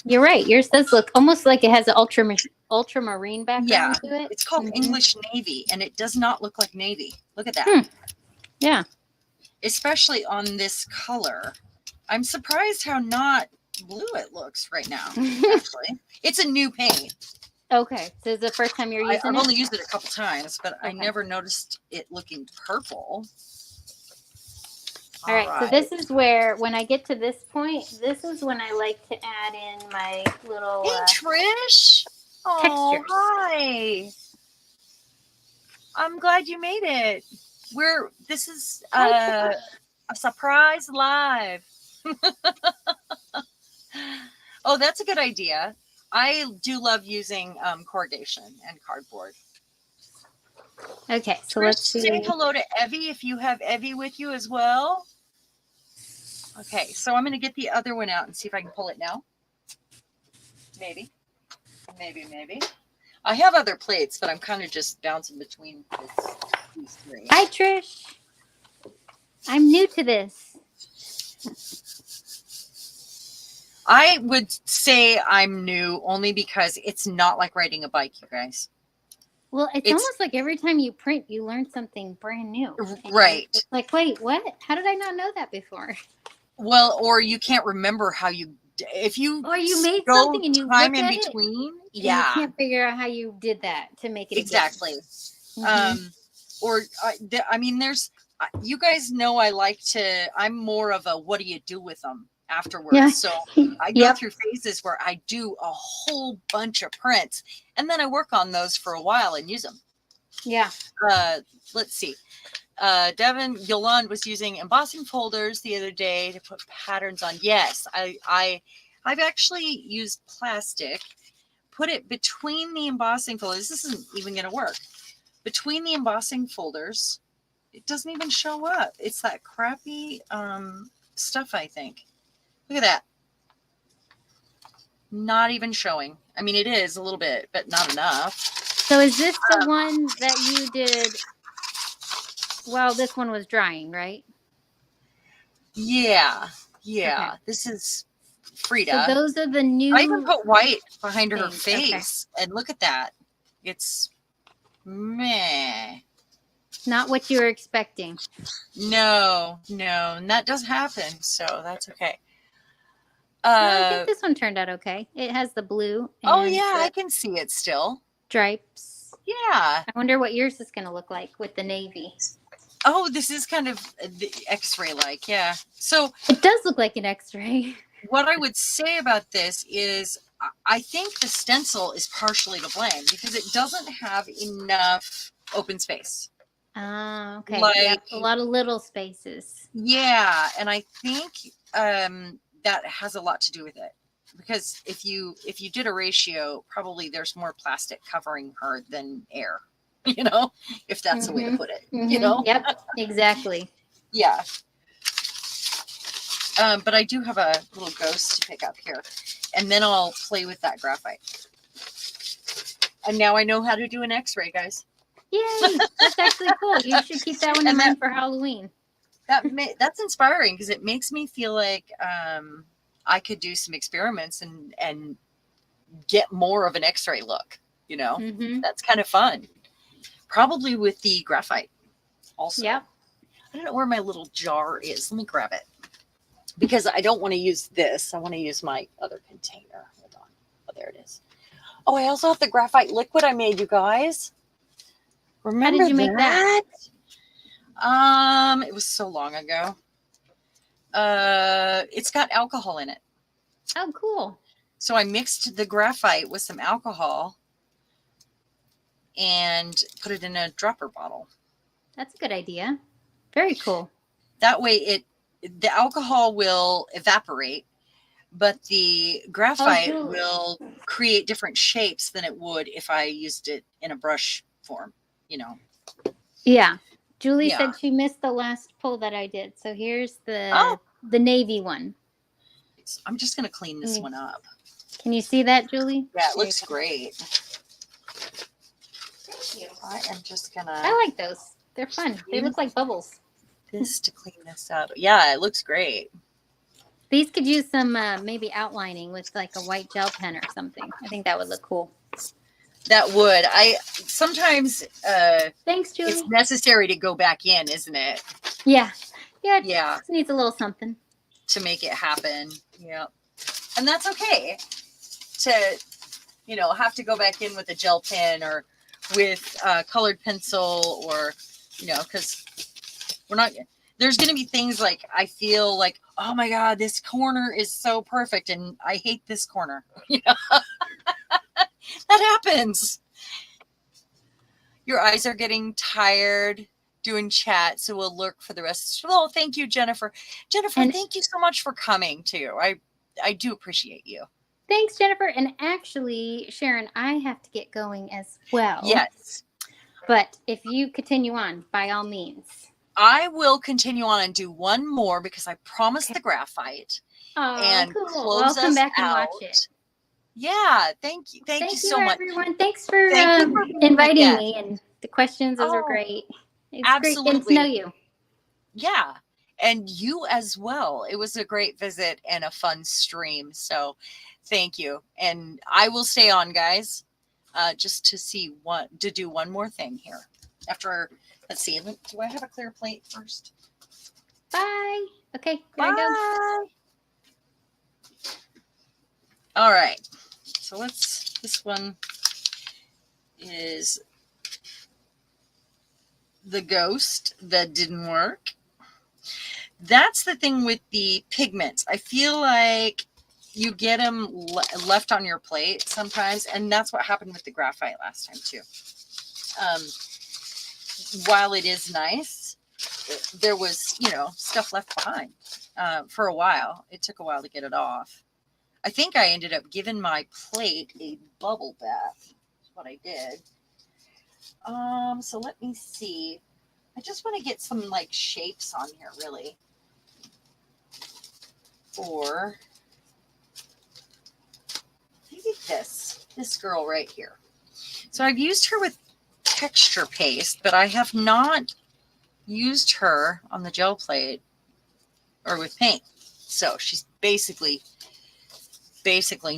You're right. Yours does look almost like it has an ultramarine background to it. It's called English navy, and it does not look like navy. Look at that. Yeah. Especially on this color. I'm surprised how not blue it looks right now, actually. It's a new paint. Okay. So it's the first time you're using it? I've only used it a couple times, but I never noticed it looking purple. All right. So this is where, when I get to this point, this is when I like to add in my little... Hey, Trish. Oh, textures. hi. I'm glad you made it. This is a surprise live. Oh, that's a good idea. I do love using corrugation and cardboard. Okay, so Trish, let's see. Say hello to Evie if you have Evie with you as well. Okay, so I'm going to get the other one out and see if I can pull it now. Maybe. I have other plates, but I'm kind of just bouncing between these 3. Hi, Trish. I'm new to this. I would say I'm new only because it's not like riding a bike, you guys. Well, it's almost like every time you print, you learn something brand new. Right. It's like, wait, what? How did I not know that before? Well, or you can't remember how you... If you made something and you time look in at between, you can't figure out how you did that to make it exactly. Again. you guys know I'm more of a what do you do with them afterwards. Yeah. So I go Yep. through phases where I do a whole bunch of prints and then I work on those for a while and use them. Yeah. Let's see. Devin Yolande was using embossing folders the other day to put patterns on. Yes, I've actually used plastic, put it between the embossing folders. This isn't even going to work. Between the embossing folders, it doesn't even show up. It's that crappy stuff, I think. Look at that. Not even showing. I mean, it is a little bit, but not enough. So is this the one that you did while this one was drying, right? Yeah. Okay. This is Frida. So those are the new. I even put white behind her things. face. Okay. And look at that. It's meh. Not what you were expecting. No. And that does happen. So that's okay. I think this one turned out okay. It has the blue. And oh, yeah. I can see it still. Stripes. Yeah. I wonder what yours is going to look like with the navy. Oh, this is kind of the X-ray like. Yeah. So it does look like an X-ray. What I would say about this is I think the stencil is partially to blame because it doesn't have enough open space. Okay. Like, yeah, a lot of little spaces. Yeah. And I think that has a lot to do with it. Because if you did a ratio, probably there's more plastic covering her than air, if that's the way to put it, Yep, exactly. Yeah. But I do have a little ghost to pick up here. And then I'll play with that graphite. And now I know how to do an X-ray, guys. Yay! That's actually cool. You should keep that one in mind for Halloween. That's inspiring because it makes me feel like I could do some experiments and get more of an X-ray look, That's kind of fun. Probably with the graphite also. Yep. I don't know where my little jar is. Let me grab it. Because I don't want to use this. I want to use my other container. Hold on. Oh, there it is. Oh, I also have the graphite liquid I made, you guys. Remember How did you make that? It was so long ago. It's got alcohol in it. Oh, cool. So I mixed the graphite with some alcohol and put it in a dropper bottle. That's a good idea. Very cool. That way the alcohol will evaporate, but the graphite will create different shapes than it would if I used it in a brush form, Yeah. Julie said she missed the last pull that I did. So here's the navy one. I'm just going to clean this one up. Can you see that, Julie? Yeah, it looks great. I am just going to... I like those. They're fun. They look like bubbles. This to clean this out. Yeah, it looks great. These could use some maybe outlining with like a white gel pen or something. I think that would look cool. That would. I sometimes thanks, Julie. It's necessary to go back in, isn't it? Yeah. It just needs a little something to make it happen. Yeah. And that's okay to have to go back in with a gel pen or with a colored pencil or because there's going to be things like I feel like, oh my God, this corner is so perfect and I hate this corner. That happens. Your eyes are getting tired doing chat, so we'll lurk for the rest. Oh, thank you, Jennifer. Thank you so much for coming too. I do appreciate you. Thanks, Jennifer. And actually, Sharon, I have to get going as well. Yes. But if you continue on, by all means. I will continue on and do one more because I promised the graphite. Oh, and cool. Close I'll come back and out. watch it. Yeah, thank you. Thank you so much, everyone. Thanks for inviting me and the questions. Those were great. It's absolutely. Great getting to know you. Yeah, and you as well. It was a great visit and a fun stream. So thank you. And I will stay on, guys, just to do one more thing here. After, let's see, do I have a clear plate first? Bye. Okay, gotta go. All right. So this one is the ghost that didn't work. That's the thing with the pigments. I feel like you get them left on your plate sometimes, and that's what happened with the graphite last time too. While it is nice, there was, you know, stuff left behind for a while. It took a while to get it off. I think I ended up giving my plate a bubble bath. That's what I did. So let me see. I just want to get some like shapes on here, really. Or maybe this girl right here. So I've used her with texture paste, but I have not used her on the gel plate or with paint. So she's basically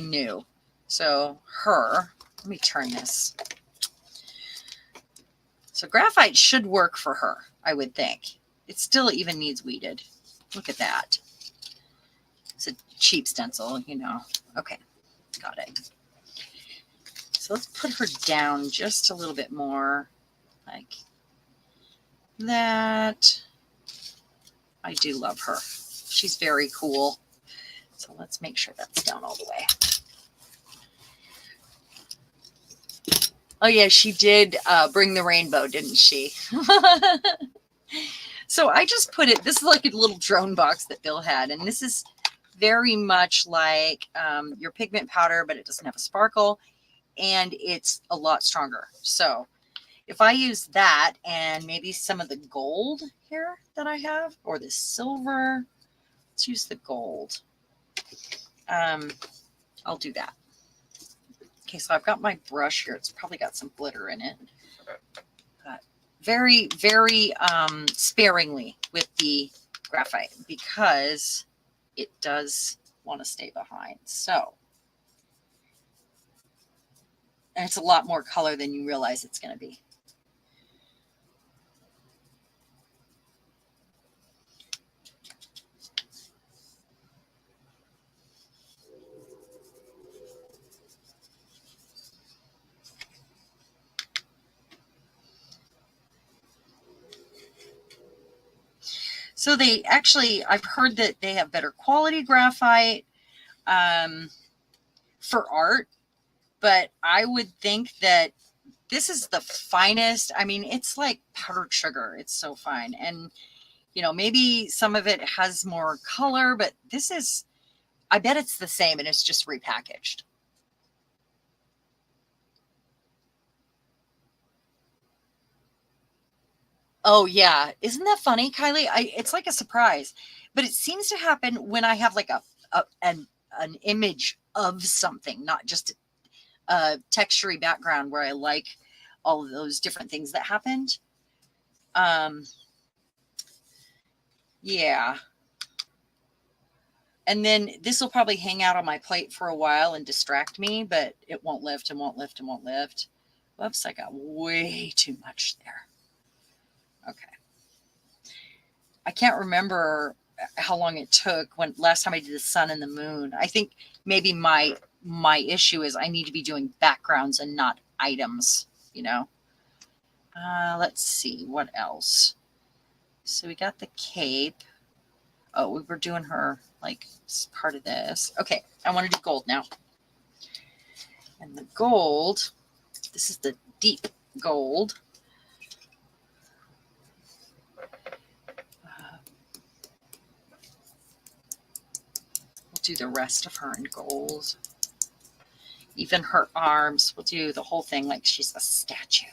new. So her, let me turn this. So graphite should work for her, I would think. It still even needs weeded. Look at that. It's a cheap stencil, you know. Okay, got it. So let's put her down just a little bit more, like that. I do love her. She's very cool. So let's make sure that's down all the way. Oh yeah, she did bring the rainbow, didn't she? So I just put it, this is like a little drone box that Bill had, and this is very much like your pigment powder, but it doesn't have a sparkle, and it's a lot stronger. So if I use that and maybe some of the gold here that I have, or the silver, let's use the gold. I'll do that. Okay, so I've got my brush here. It's probably got some glitter in it. But very, very sparingly with the graphite because it does want to stay behind. So, and it's a lot more color than you realize it's going to be. So they actually, I've heard that they have better quality graphite for art, but I would think that this is the finest. I mean, it's like powdered sugar. It's so fine. And, you know, maybe some of it has more color, but this is, I bet it's the same and it's just repackaged. Oh yeah, isn't that funny, Kylie? It's like a surprise, but it seems to happen when I have like an image of something, not just a textury background where I like all of those different things that happened. Yeah. And then this will probably hang out on my plate for a while and distract me, but it won't lift and won't lift and won't lift. Whoops, I got way too much there. Okay. I can't remember how long it took when last time I did the sun and the moon. I think maybe my issue is I need to be doing backgrounds and not items, you know. Let's see what else. So we got the cape. Oh, we were doing her like part of this. Okay, I want to do gold now. And the gold, this is the deep gold. We'll do the rest of her in gold. Even her arms, we'll do the whole thing like she's a statue.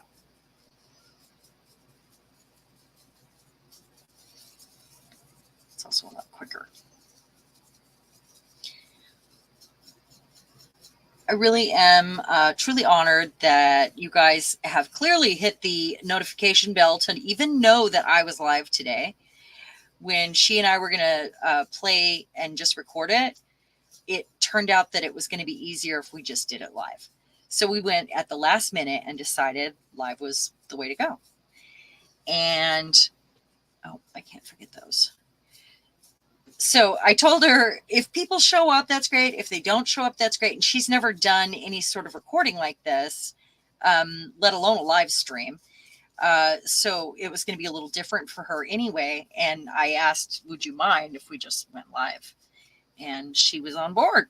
It's also a lot quicker. I really am truly honored that you guys have clearly hit the notification bell to even know that I was live today. When she and I were going to play and just record it, it turned out that it was going to be easier if we just did it live. So we went at the last minute and decided live was the way to go. And, oh, I can't forget those. So I told her, if people show up, that's great. If they don't show up, that's great. And she's never done any sort of recording like this, let alone a live stream. So it was going to be a little different for her anyway. And I asked, would you mind if we just went live? And she was on board.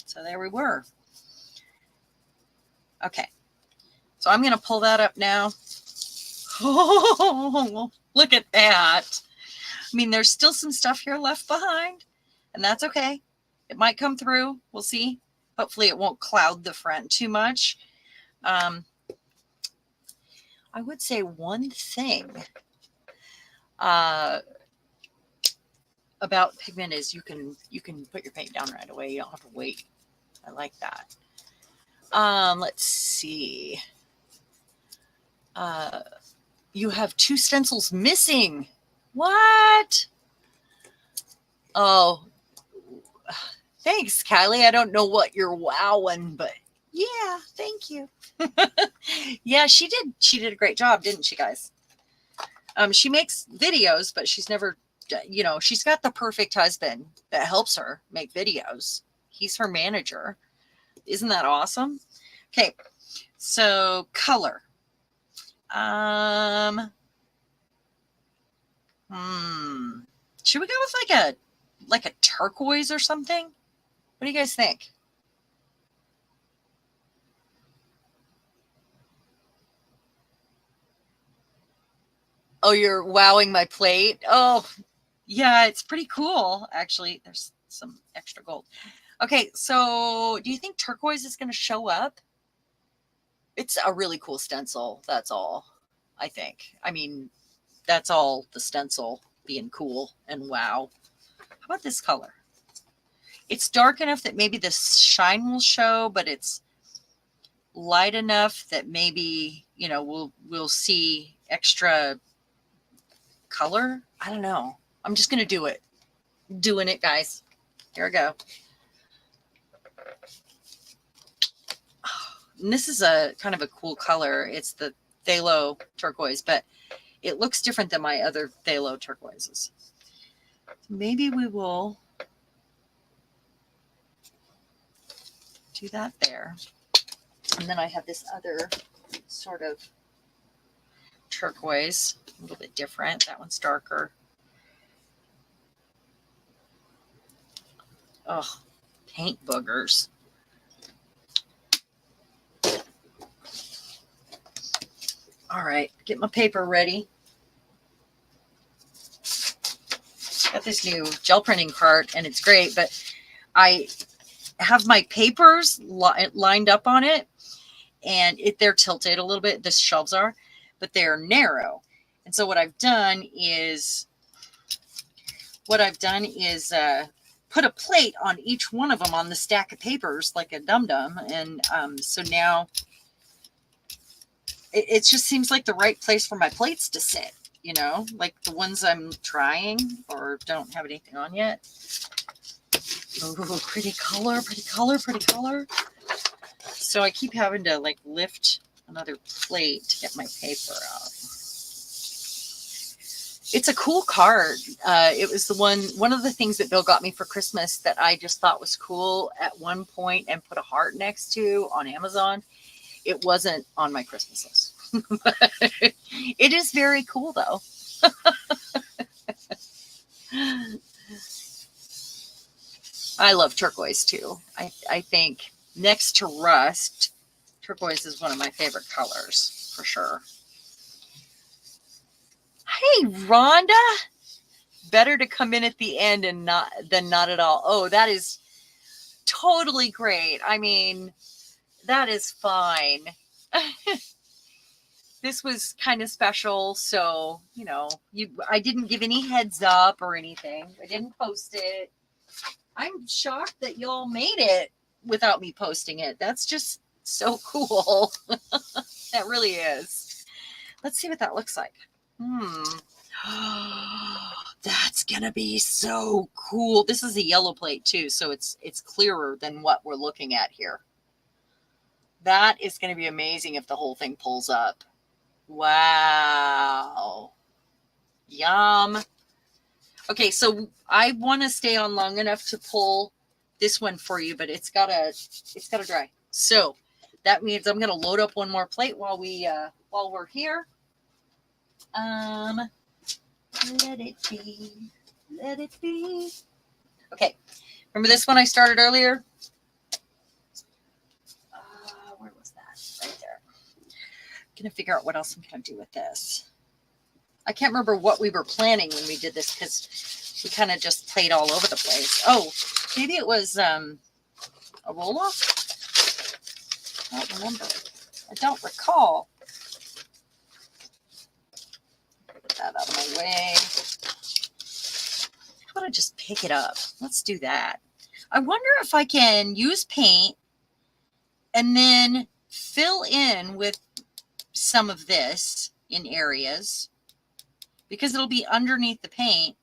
So there we were. Okay. So I'm going to pull that up now. Oh, look at that. I mean, there's still some stuff here left behind, and that's okay. It might come through. We'll see. Hopefully it won't cloud the front too much. I would say one thing about pigment is you can put your paint down right away. You don't have to wait. I like that. Let's see. You have 2 stencils missing. What? Oh, thanks, Kylie. I don't know what you're wowing, but yeah, thank you. Yeah, she did a great job, didn't she, guys? She makes videos, but she's never, you know, she's got the perfect husband that helps her make videos. He's her manager. Isn't that awesome? Okay, so color. Should we go with like a turquoise or something? What do you guys think? Oh, you're wowing my plate. Oh, yeah, it's pretty cool. Actually, there's some extra gold. Okay, so do you think turquoise is going to show up? It's a really cool stencil. That's all, I think. I mean, that's all the stencil being cool and wow. How about this color? It's dark enough that maybe the shine will show, but it's light enough that maybe, you know, we'll see extra color. I don't know. I'm just going to do it. Doing it, guys. Here we go. And this is a kind of a cool color. It's the phthalo turquoise, but it looks different than my other phthalo turquoises. Maybe we will do that there. And then I have this other sort of turquoise, a little bit different. That one's darker. Oh, paint boogers. All right, get my paper ready. Got this new gel printing cart, and it's great, but I have my papers lined up on it, and they're tilted a little bit. The shelves are, but they're narrow. And so what I've done is put a plate on each one of them on the stack of papers like a dum-dum. And so now it just seems like the right place for my plates to sit, you know, like the ones I'm trying or don't have anything on yet. Oh, pretty color, pretty color, pretty color. So I keep having to like lift another plate to get my paper out. It's a cool card. It was one of the things that Bill got me for Christmas that I just thought was cool at one point and put a heart next to on Amazon. It wasn't on my Christmas list. It is very cool though. I love turquoise too. I think next to rust, turquoise is one of my favorite colors for sure. Hey, Rhonda. Better to come in at the end and not at all. Oh, that is totally great. I mean, that is fine. This was kind of special, so, you know, I didn't give any heads up or anything. I didn't post it. I'm shocked that y'all made it without me posting it. That's just so cool. That really is. Let's see what that looks like. That's gonna be so cool. This is a yellow plate too, so it's clearer than what we're looking at here. That is going to be amazing if the whole thing pulls up. Wow. Yum. Okay, so I want to stay on long enough to pull this one for you, but it's gotta dry. So that means I'm going to load up one more plate while we're here. Let it be. Let it be. Okay. Remember this one I started earlier? Where was that? Right there. I'm going to figure out what else I'm going to do with this. I can't remember what we were planning when we did this because we kind of just played all over the place. Oh, maybe it was a roll-off? I don't remember. I don't recall. Put that out of my way. How about I just pick it up? Let's do that. I wonder if I can use paint and then fill in with some of this in areas because it'll be underneath the paint.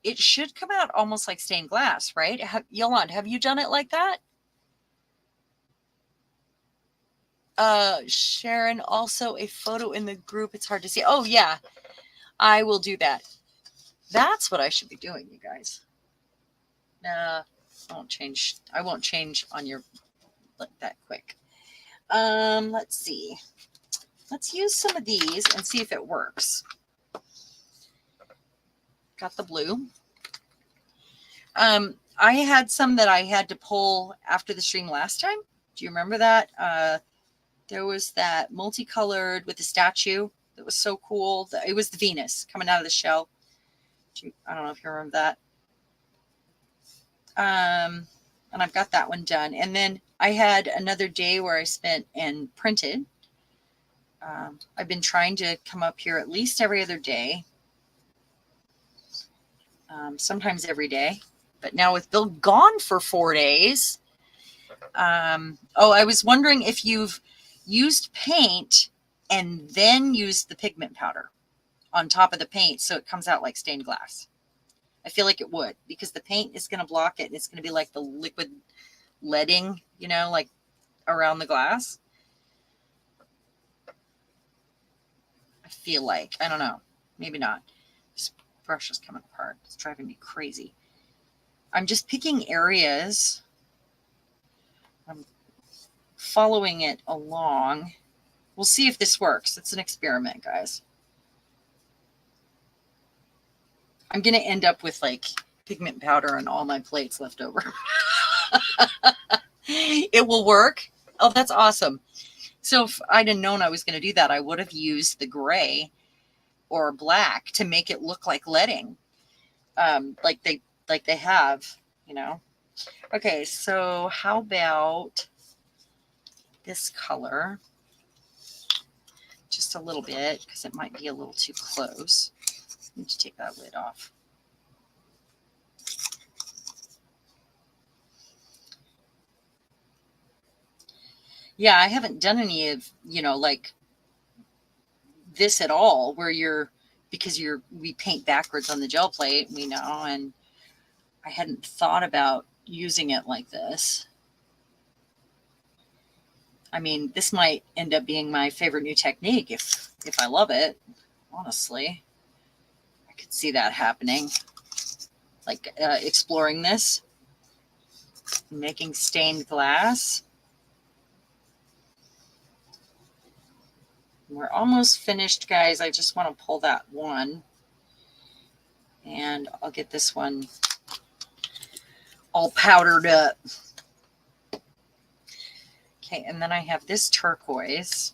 It should come out almost like stained glass, right? Yolanda, have you done it like that? Sharon, also a photo in the group. It's hard to see. Oh, yeah, I will do that. That's what I should be doing, you guys. I won't change. I won't change on your like that quick. Let's see. Let's use some of these and see if it works. Got the blue. I had some that I had to pull after the stream last time. Do you remember that? There was that multicolored with the statue that was so cool. It was the Venus coming out of the shell. I don't know if you remember that. And I've got that one done. And then I had another day where I spent and printed. I've been trying to come up here at least every other day. Sometimes every day. But now with Bill gone for 4 days. I was wondering if you've used paint and then used the pigment powder on top of the paint so it comes out like stained glass. I feel like it would because the paint is going to block it and it's going to be like the liquid leading, you know, like around the glass. I feel like, I don't know, maybe not. This brush is coming apart. It's driving me crazy. I'm just picking areas. I'm following it along. We'll see if this works. It's an experiment, guys. I'm going to end up with like pigment powder on all my plates left over. It will work. Oh, that's awesome. So if I'd have known I was going to do that, I would have used the gray or black to make it look like leading. Like they have, you know. Okay, so how about this color? Just a little bit because it might be a little too close. I need to take that lid off. Yeah, I haven't done any of, you know, like this at all where we paint backwards on the gel plate, we know, and I hadn't thought about using it like this. I mean, this might end up being my favorite new technique if I love it, honestly. I could see that happening. Like exploring this, making stained glass. We're almost finished, guys. I just want to pull that one. And I'll get this one all powdered up. Okay, and then I have this turquoise.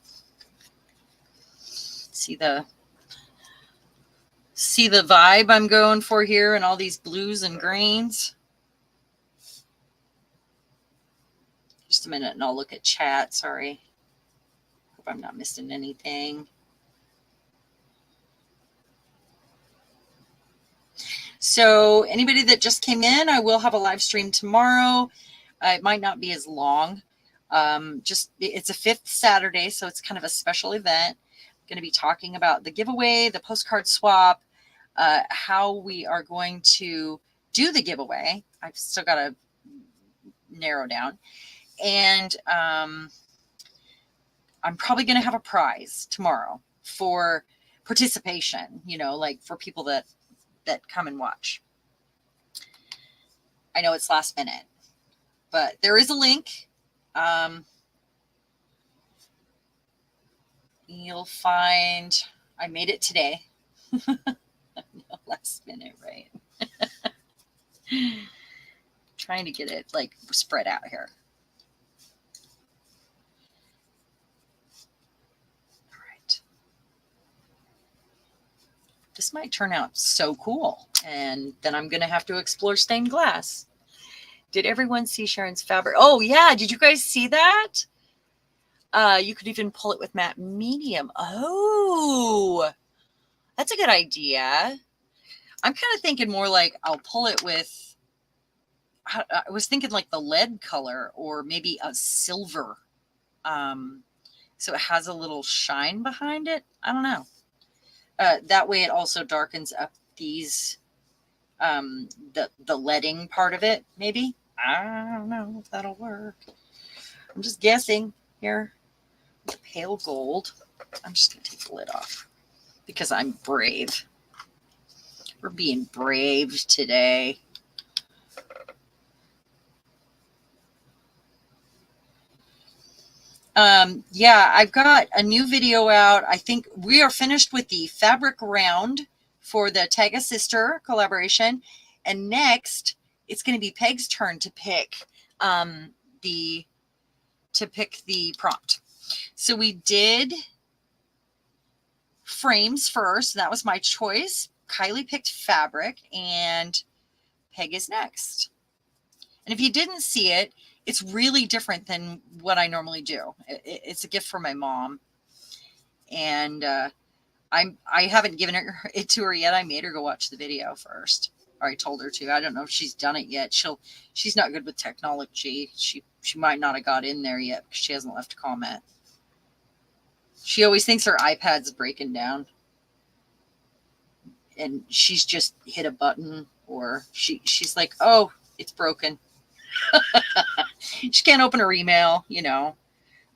See the vibe I'm going for here and all these blues and greens? Just a minute and I'll look at chat. Sorry. Hope I'm not missing anything. So anybody that just came in, I will have a live stream tomorrow. It might not be as long. It's a 5th Saturday, so it's kind of a special event. I'm going to be talking about the giveaway, the postcard swap, how we are going to do the giveaway. I've still got to narrow down. And I'm probably going to have a prize tomorrow for participation, you know, like for people that come and watch. I know it's last minute, but there is a link. You'll find, I made it today. Last minute, right? Trying to get it like spread out here. All right. This might turn out so cool. And then I'm going to have to explore stained glass. Did everyone see Sharon's fabric? Oh, yeah. Did you guys see that? You could even pull it with matte medium. Oh, that's a good idea. I'm kind of thinking more like I'll pull it with, I was thinking like the lead color or maybe a silver. So it has a little shine behind it. I don't know. That way it also darkens up these, the leading part of it, maybe. I don't know if that'll work. I'm just guessing here. The pale gold. I'm just going to take the lid off because I'm brave. We're being brave today. Yeah, I've got a new video out. I think we are finished with the fabric round for the Tag a Sister collaboration. And next, it's going to be Peg's turn to pick the prompt. So we did frames first. That was my choice. Kylie picked fabric, and Peg is next. And if you didn't see it, it's really different than what I normally do. It's a gift from my mom. And I haven't given it to her yet. I made her go watch the video first. Or I told her to. I don't know if she's done it yet. She's not good with technology. She might not have got in there yet because she hasn't left a comment. She always thinks her iPad's breaking down. And she's just hit a button, or she's like, oh, it's broken. She can't open her email, you know.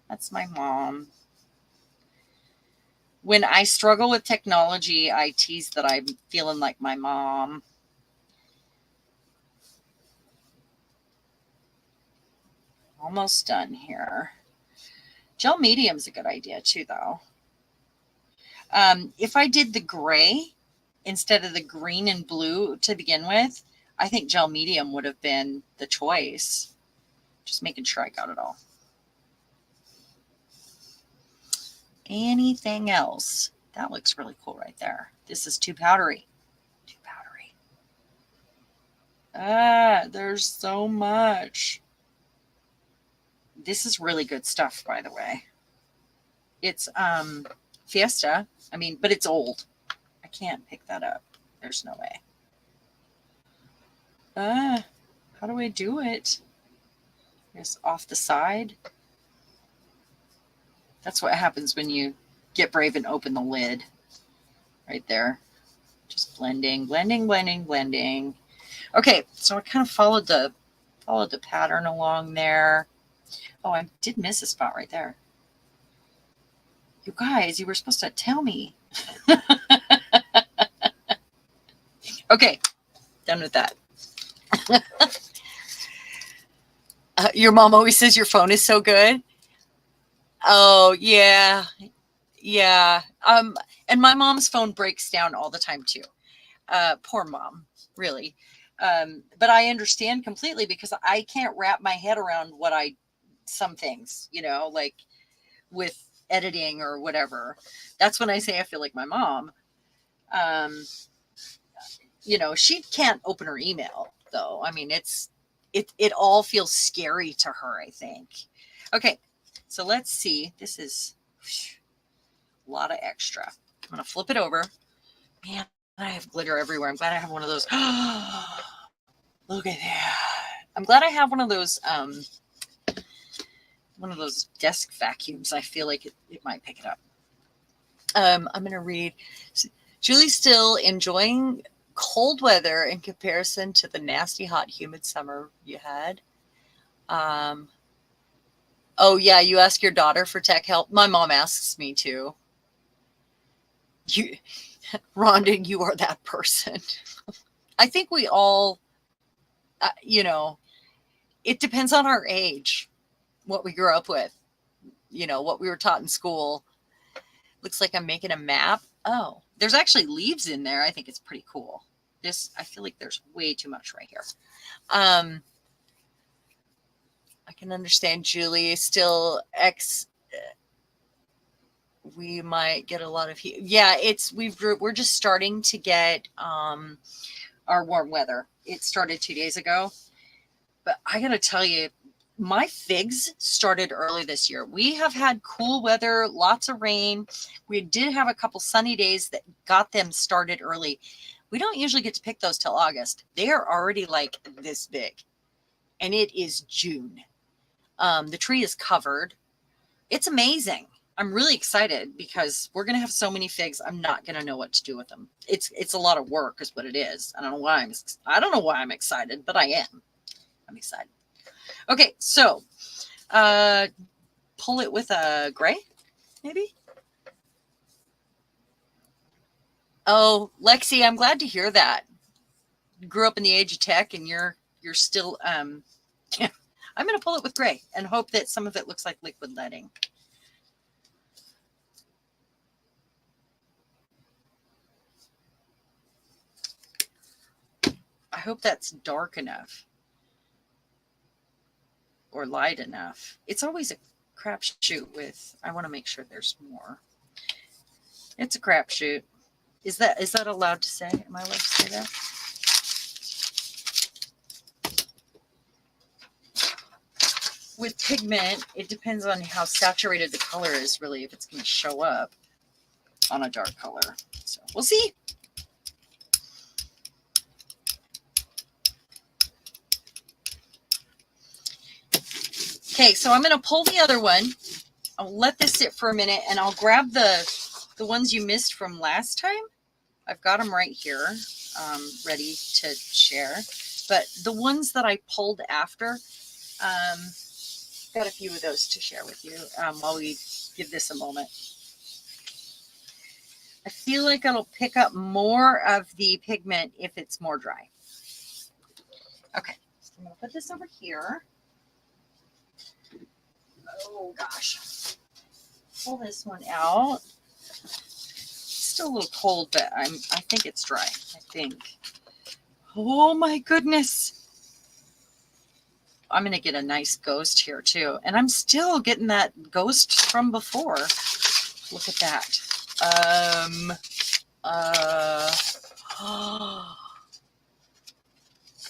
That's my mom. When I struggle with technology, I tease that I'm feeling like my mom. Almost done here. Gel medium is a good idea too, though. If I did the gray instead of the green and blue to begin with, I think gel medium would have been the choice. Just making sure I got it all. Anything else? That looks really cool right there. This is too powdery. Too powdery. There's so much. This is really good stuff, by the way. It's Fiesta. I mean, but it's old. I can't pick that up. There's no way. How do I do it? Just off the side. That's what happens when you get brave and open the lid. Right there. Just blending, blending, blending, blending. Okay, so I kind of followed the pattern along there. Oh, I did miss a spot right there. You guys, you were supposed to tell me. Okay, done with that. Your mom always says your phone is so good. Oh, yeah. Yeah. And my mom's phone breaks down all the time too. Poor mom, really. But I understand completely because I can't wrap my head around some things, you know, like with editing or whatever. That's when I say I feel like my mom. You know, she can't open her email though. I mean, it all feels scary to her, I think. Okay, so let's see. This is a lot of extra. I'm going to flip it over. Man, I have glitter everywhere. I'm glad I have one of those. Look at that. I'm glad I have one of those desk vacuums. I feel like it might pick it up. I'm going to read. Julie's still enjoying cold weather in comparison to the nasty, hot, humid summer you had. Oh, yeah, you ask your daughter for tech help. My mom asks me too. Rhonda, you are that person. I think we all, you know, it depends on our age, what we grew up with, you know, what we were taught in school. Looks like I'm making a map. Oh, there's actually leaves in there. I think it's pretty cool. I feel like there's way too much right here. I can understand Julie still we might get a lot of heat. Yeah, we're just starting to get our warm weather. It started 2 days ago, but I gotta tell you, my figs started early this year. We have had cool weather, lots of rain. We did have a couple sunny days that got them started early. We don't usually get to pick those till August. They are already like this big, and it is June. The tree is covered. It's amazing. I'm really excited because we're gonna have so many figs. I'm not gonna know what to do with them. It's a lot of work, is what it is. I don't know why I'm excited, but I am. I'm excited. Okay, so pull it with a gray, maybe. Oh, Lexi, I'm glad to hear that. Grew up in the age of tech, and you're still yeah. I'm gonna pull it with gray and hope that some of it looks like liquid leading. I hope that's dark enough or light enough. It's always a crapshoot with, I want to make sure there's more. It's a crapshoot. Is that allowed to say? Am I allowed to say that? With pigment, it depends on how saturated the color is, really, if it's going to show up on a dark color. So we'll see. Okay, so I'm going to pull the other one. I'll let this sit for a minute, and I'll grab the ones you missed from last time. I've got them right here, ready to share. But the ones that I pulled after, got a few of those to share with you while we give this a moment. I feel like it'll pick up more of the pigment if it's more dry. Okay, so I'm going to put this over here. Oh gosh. Pull this one out. Still a little cold, but I think it's dry. I think. Oh my goodness. I'm going to get a nice ghost here too. And I'm still getting that ghost from before. Look at that. Let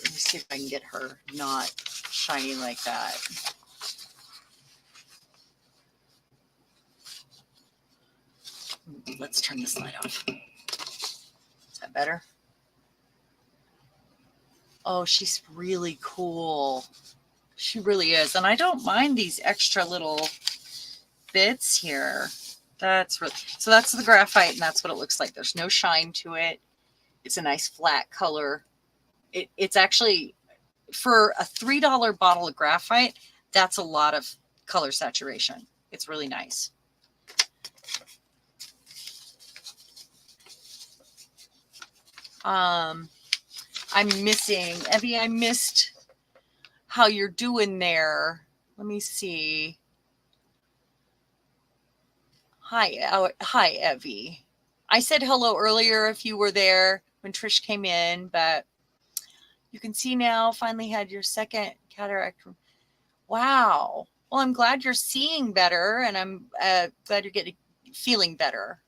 me see if I can get her not shiny like that. Let's turn this light off. Is that better? Oh, she's really cool. She really is. And I don't mind these extra little bits here. That's really, so that's the graphite, and that's what it looks like. There's no shine to it. It's a nice flat color. It's actually, for a $3 bottle of graphite, that's a lot of color saturation. It's really nice. I'm missing, Evie, I missed how you're doing there. Let me see. Hi, Evie. I said hello earlier if you were there when Trish came in, but you can see now, finally had your second cataract. Wow. Well, I'm glad you're seeing better, and I'm glad you're feeling better.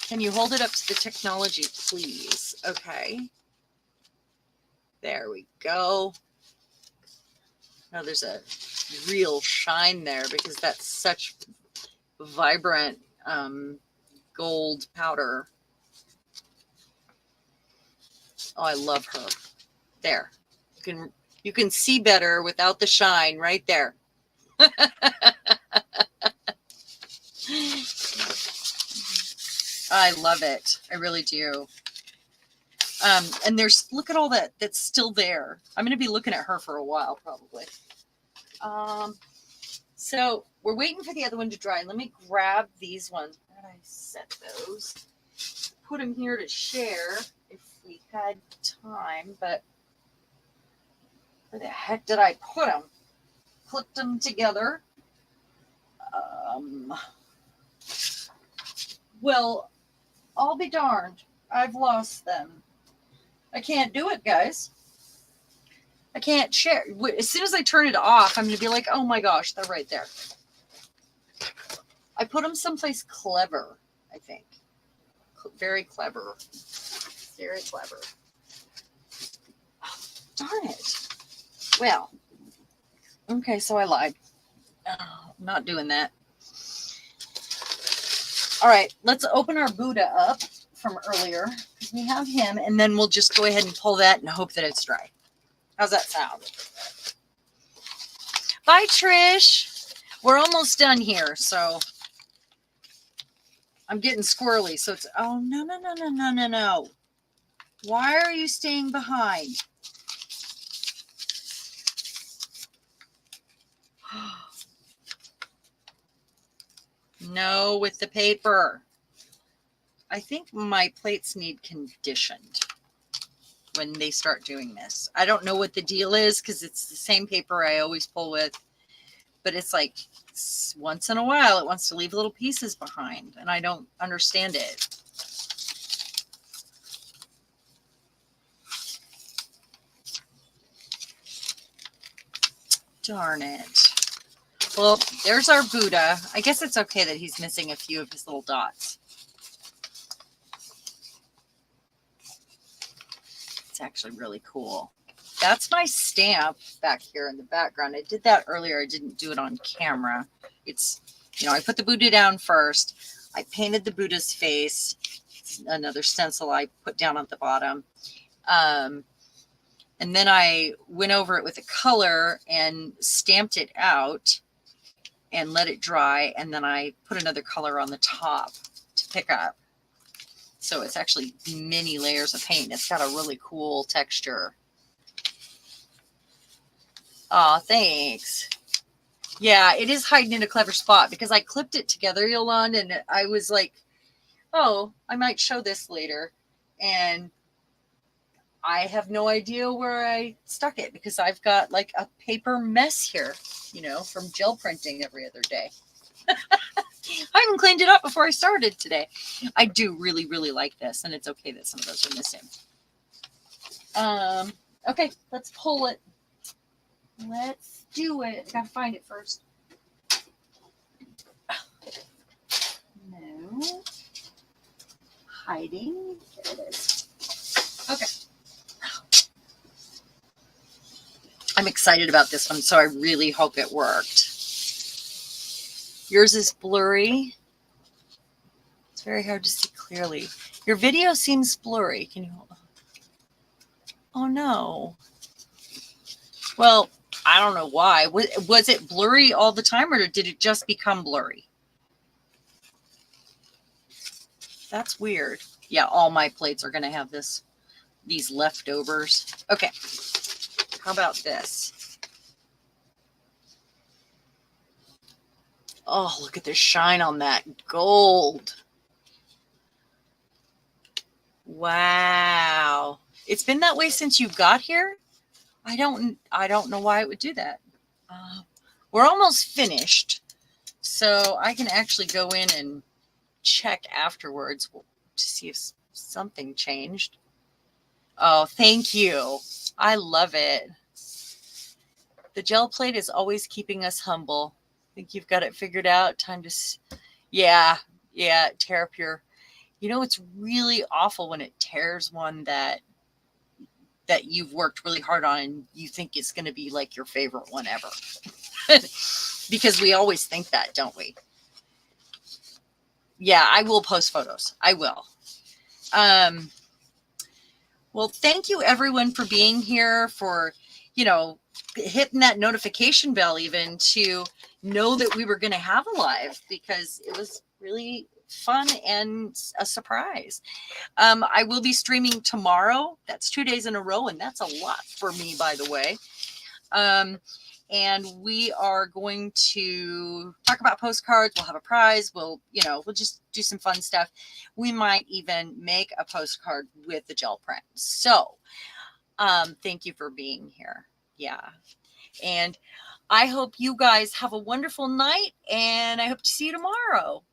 Can you hold it up to the technology, please? Okay. There we go. Now there's a real shine there because that's such vibrant gold powder. Oh, I love her. There. You can see better without the shine right there. I love it. I really do. And look at all that's still there. I'm going to be looking at her for a while, probably. So we're waiting for the other one to dry. Let me grab these ones. Where did I set those? Put them here to share if we had time, but where the heck did I put them? Clipped them together. Well, I'll be darned. I've lost them. I can't do it, guys. I can't share. As soon as I turn it off, I'm going to be like, oh my gosh, they're right there. I put them someplace clever, I think. Very clever. Very clever. Oh, darn it. Well, okay, so I lied. Oh, I'm not doing that. All right, let's open our Buddha up from earlier. We have him, and then we'll just go ahead and pull that and hope that it's dry. How's that sound? Bye, Trish. We're almost done here, so I'm getting squirrely. So it's, oh, no, no, no, no, no, no, no. Why are you staying behind? No, with the paper. I think my plates need conditioned when they start doing this. I don't know what the deal is because it's the same paper I always pull with, but it's like once in a while it wants to leave little pieces behind, and I don't understand it. Darn it. Well, there's our Buddha. I guess it's okay that he's missing a few of his little dots. It's actually really cool. That's my stamp back here in the background. I did that earlier. I didn't do it on camera. It's, I put the Buddha down first. I painted the Buddha's face. It's another stencil I put down at the bottom. And then I went over it with a color and stamped it out and let it dry. And then I put another color on the top to pick up. So it's actually many layers of paint. It's got a really cool texture. Oh, thanks. Yeah, it is hiding in a clever spot because I clipped it together, Yolanda, and I was like, oh, I might show this later. And I have no idea where I stuck it because I've got like a paper mess here, from gel printing every other day. I haven't cleaned it up before I started today. I do really, really like this, and it's okay that some of those are missing. Okay, let's pull it. Let's do it. I gotta find it first. No. Hiding. There it is. Okay. I'm excited about this one, so I really hope it worked. Yours is blurry. It's very hard to see clearly. Your video seems blurry. Can you hold on? Oh, no. Well, I don't know why. Was it blurry all the time, or did it just become blurry? That's weird. Yeah, all my plates are going to have these leftovers. Okay. How about this? Oh, look at the shine on that gold. Wow. It's been that way since you got here? I don't know why it would do that. We're almost finished, so I can actually go in and check afterwards to see if something changed. Oh, thank you. I love it. The gel plate is always keeping us humble. Think you've got it figured out? Time to, yeah, tear up your, it's really awful when it tears one that you've worked really hard on and you think it's going to be like your favorite one ever. Because we always think that, don't we? Yeah, I will post photos. I will. Well, thank you everyone for being here, for, hitting that notification bell even to know that we were going to have a live, because it was really fun and a surprise. I will be streaming tomorrow. That's 2 days in a row, and that's a lot for me, by the way. And we are going to talk about postcards. We'll have a prize. We'll just do some fun stuff. We might even make a postcard with the gel print. So thank you for being here. Yeah. And I hope you guys have a wonderful night, and I hope to see you tomorrow.